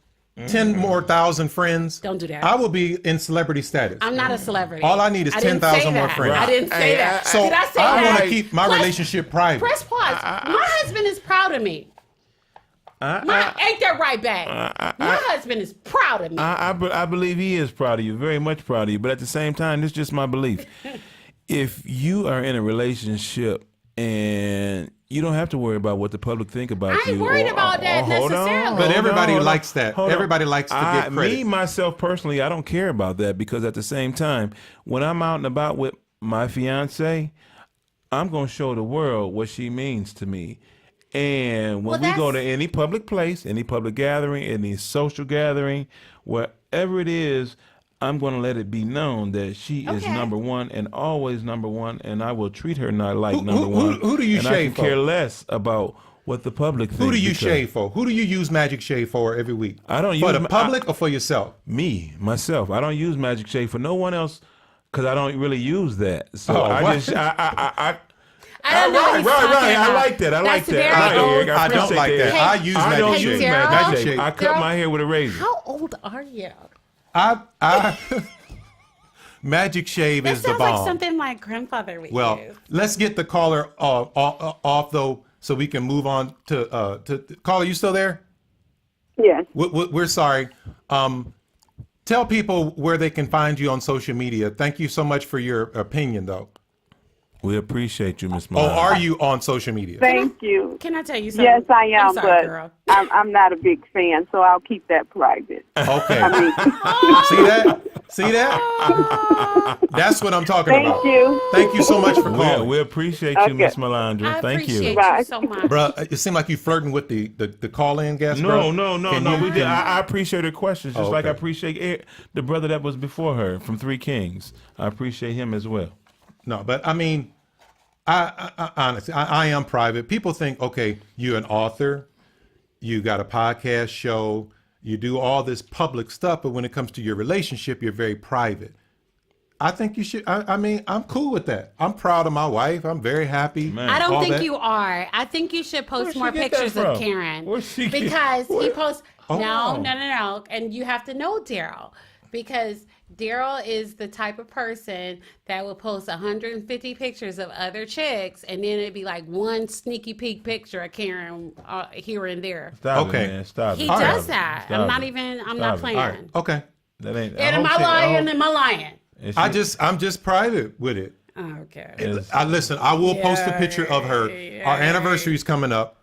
10 more thousand friends, Don't do that. I will be in celebrity status. I'm not a celebrity. All I need is I didn't 10,000 say more that. friends. I didn't say Hey, that. So Did I say I that? want to keep my Plus- relationship private. Press pause. My husband is proud of me. Ain't that right, babe? My husband is proud of me. I believe he is proud of you, very much proud of you. But at the same time, this is just my belief. if you are in a relationship and you don't have to worry about what the public think about I you. ain't worried about that necessarily. But everybody hold on. likes that. Hold on. Everybody likes to get credit. Me, myself, personally, I don't care about that because at the same time, when I'm out and about with my fiance, I'm going to show the world what she means to me. And when we go to any public place, any public gathering, any social gathering, wherever it is, I'm going to let it be known that she is number one and always number one, and I will treat her not like number one. Who do you and shave I can care less about what the public thinks. Who do you shave for? Who do you use Magic Shave for every week? I don't for use the public or for yourself. Me, myself. I don't use Magic Shave for no one else because I don't really use that. So Oh, I what? just I I don't know what he's talking right. about. I like that. I That's like that. very old. I don't appreciate like that. I use Magic don't Shave. use Darryl? Magic Shave. Shave. I cut my hair with a razor. How old are you? I Magic Shave That is the sounds like bomb. something my grandfather would Well, use. let's get the caller off though, so we can move on to caller. You still there? Yes. We're sorry. Tell people where they can find you on social media. Thank you so much for your opinion, though. We appreciate you, Miss Oh, Malone. are you on social media? Thank you. Can I tell you something? Yes, I am, I'm sorry, but girl. I'm not a big fan, so I'll keep that private. Okay. I mean, See that? See that? That's what I'm talking thank about. you. Thank you so much for We calling. appreciate Okay. you, Miss Melandra. I Thank appreciate you. Bye. you so much. Bruh, it seemed like you flirting with the call-in guest, bro. No. Can you- We did. I appreciate her questions, just like I Okay. appreciate the brother that was before her from Three Kings. I appreciate him as well. No, but I mean, I honestly, I am private. People think, okay, you're an author, you got a podcast show, you do all this public stuff, but when it comes to your relationship, you're very private. I think you should. I mean, I'm cool with that. I'm proud of my wife. I'm very happy. Man. I don't all think that. you are. I think you should post Where'd she more get that pictures from? of Karen. Where'd she get- because he posts. Oh. No. And you have to know Darryl because Darryl is the type of person that will post 150 pictures of other chicks, and then it'd be like one sneaky peek picture of Karen here and there. Stop Okay. it, man. Stop He it. does that. Stop I'm not it. even. I'm Stop not it. playing. All right. Okay. That ain't. And am I lying? Am I lying? I'm just private with it. Okay. Listen. I will post a picture of her. Our anniversary is coming up.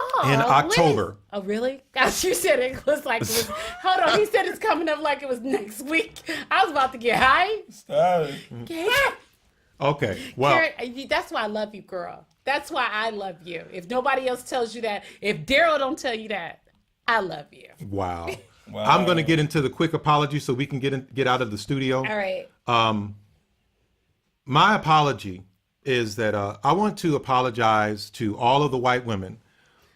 Oh, in October. Really? Oh, really? Gosh, you said it was like it was. Hold on, he said it's coming up like it was next week. I was about to get high. Stop it. Okay. Okay. Well, Karen, that's why I love you, girl. That's why I love you. If nobody else tells you that, if Darryl don't tell you that, I love you. wow. I'm going to get into the quick apology so we can get out of the studio. All right. My apology is that I want to apologize to all of the white women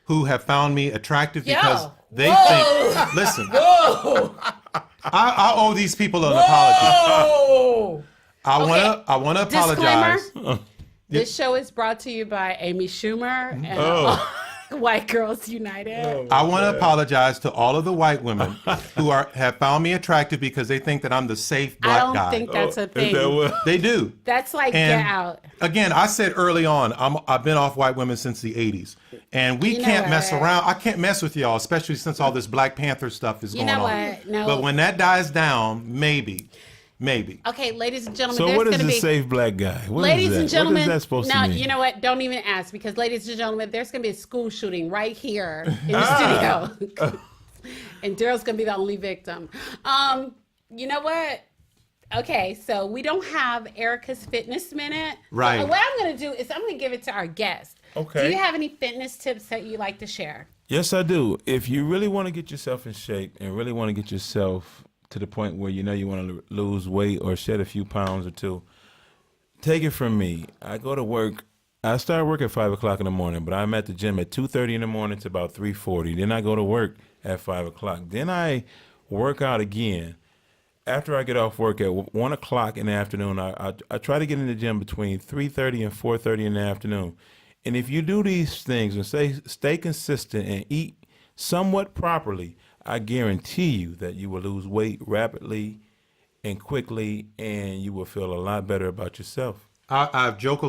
who have found me attractive because they think. Listen, I owe these people an apology. Oh. I want to apologize. Disclaimer. This show is brought to you by Amy Schumer and White Girls United. I want to apologize to all of the white women who have found me attractive because they think that I'm the safe I black don't guy. think that's a thing. They do. That's like And get out. again, I said early on, I've been off white women since the 80s. And we You know can't mess what? around. I can't mess with y'all, especially since all this Black Panther stuff is You going know on. what? No. But when that dies down, maybe. Okay, ladies and gentlemen, So there's what is going to the be. safe black guy? What is Ladies that? and gentlemen, what is that supposed now to mean? you know what? Don't even ask because, ladies and gentlemen, there's going to be a school shooting right here in the studio, and Darryl's going to be the only victim. You know what? Okay, so we don't have Erica's fitness minute. Right. So what I'm going to do is I'm going to give it to our guest. Okay. Do you have any fitness tips that you like to share? Yes, I do. If you really want to get yourself in shape and really want to get yourself to the point where you know you want to lose weight or shed a few pounds or two, take it from me. I go to work. I start work at 5 o'clock in the morning, but I'm at the gym at 2:30 in the morning to about 3:40. Then I go to work at 5 o'clock. Then I work out again. After I get off work at 1 o'clock in the afternoon, I try to get in the gym between 3:30 and 4:30 in the afternoon. And if you do these things and stay consistent and eat somewhat properly, I guarantee you that you will lose weight rapidly and quickly, and you will feel a lot better about yourself. I joke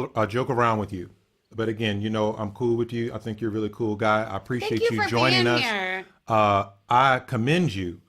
around with you. But again, you know, I'm cool with you. I think you're a really cool guy. I appreciate Thank you for joining being us. here. I commend you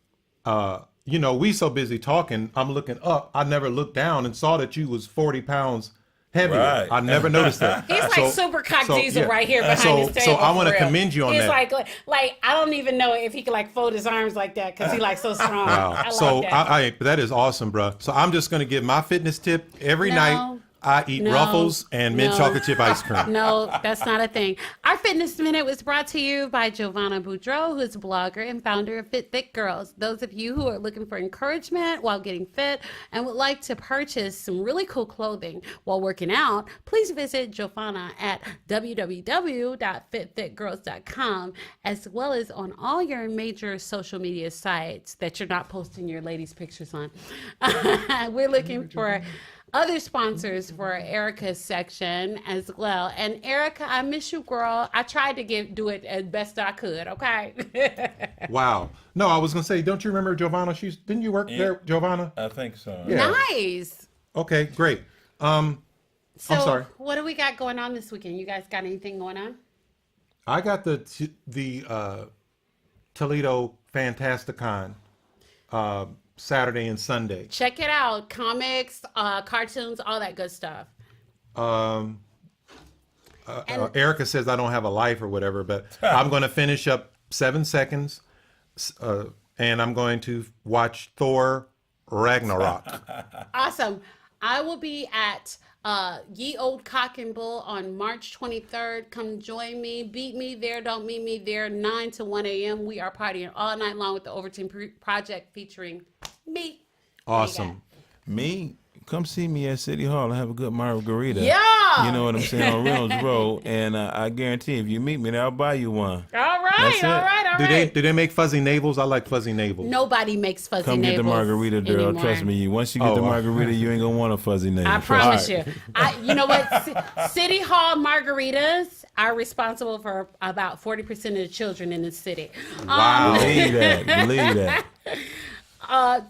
you know, we so busy talking, I'm looking up. I never looked down and saw that you was 40 pounds heavier. Right. I never noticed that. He's like super cock diesel yeah. right here behind his table. So I want to for real. commend you on He's that. like I don't even know if he could like fold his arms like that because he like so strong. Wow. I So like that. that is awesome, bro. So I'm just going to give my fitness tip every No. night. I eat No. Ruffles and mint No. chocolate chip ice cream. No, that's not a thing. Our Fitness Minute was brought to you by Giovanna Boudreau, who is a blogger and founder of Fit Thick Girls. Those of you who are looking for encouragement while getting fit and would like to purchase some really cool clothing while working out, please visit Giovanna at www.fitthickgirls.com, as well as on all your major social media sites that you're not posting your ladies' pictures on. We're looking for other sponsors for Erica's section as well. And Erica, I miss you, girl. I tried to do it as best I could, okay? Wow. No, I was going to say, don't you remember Giovanna? Didn't you work there, Giovanna? I think so. Yeah. Nice. Okay, great. So I'm sorry. what do we got going on this weekend? You guys got anything going on? I got the Toledo Fantasticon Saturday and Sunday. Check it out. Comics, cartoons, all that good stuff. Erica says I don't have a life or whatever, but I'm going to finish up 7 seconds, and I'm going to watch Thor Ragnarok. Awesome. I will be at Ye Old Cock and Bull on March 23rd. Come join me. Beat me there. Don't meet me there. 9 to 1 a.m. We are partying all night long with the Overton Project featuring me. Awesome. Me, come see me at City Hall and have a good margarita. Yeah. You know what I'm saying, on Reynolds Road. And I guarantee if you meet me there, I'll buy you one. All right. That's it. All right. Do they make fuzzy navels? I like fuzzy navels. Nobody makes fuzzy Come get the navels margarita, Darryl. anymore. Trust me. Once you get the margarita, you ain't going to want a fuzzy navel. I Trust promise me. you. You know what? City Hall margaritas are responsible for about 40% of the children in the city. Wow. Believe that. Believe that.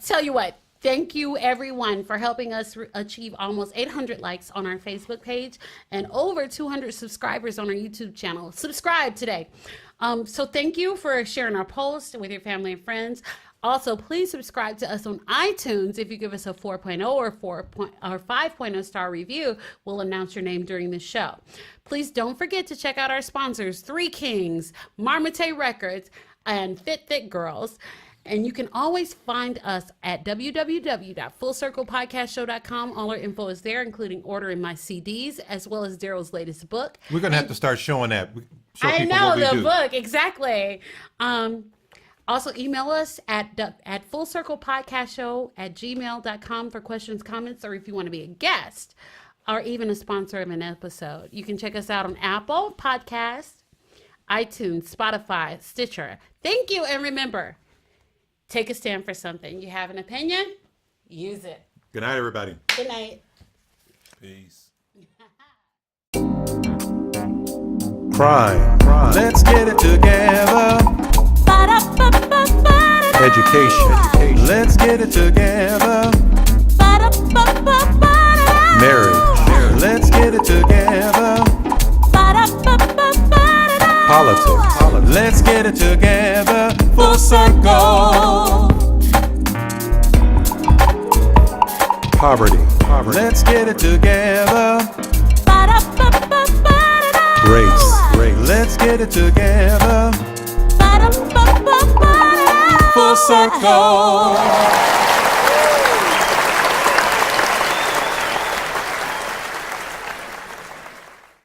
Tell you what. Thank you, everyone, for helping us achieve almost 800 likes on our Facebook page and over 200 subscribers on our YouTube channel. Subscribe today. So thank you for sharing our post with your family and friends. Also, please subscribe to us on iTunes. If you give us a 4.0 or 5.0 star review, we'll announce your name during the show. Please don't forget to check out our sponsors, Three Kings, Marmite Records, and Fit Thick Girls. And you can always find us at www.fullcirclepodcastshow.com. All our info is there, including ordering my CDs, as well as Darryl's latest book. We're going to have to start showing that. Show I people know, what we the do. book, exactly. Also, email us at fullcirclepodcastshow@gmail.com for questions, comments, or if you want to be a guest or even a sponsor of an episode. You can check us out on Apple Podcasts, iTunes, Spotify, Stitcher. Thank you, and remember, take a stand for something. You have an opinion? Use it. Good night, everybody. Good night. Peace. Crime. Let's get it together. Education. Let's get it together. Marriage. Let's get it together. Politics. Let's get it together. Full circle. Poverty. Let's get it together. Race. Let's get it together. Full circle.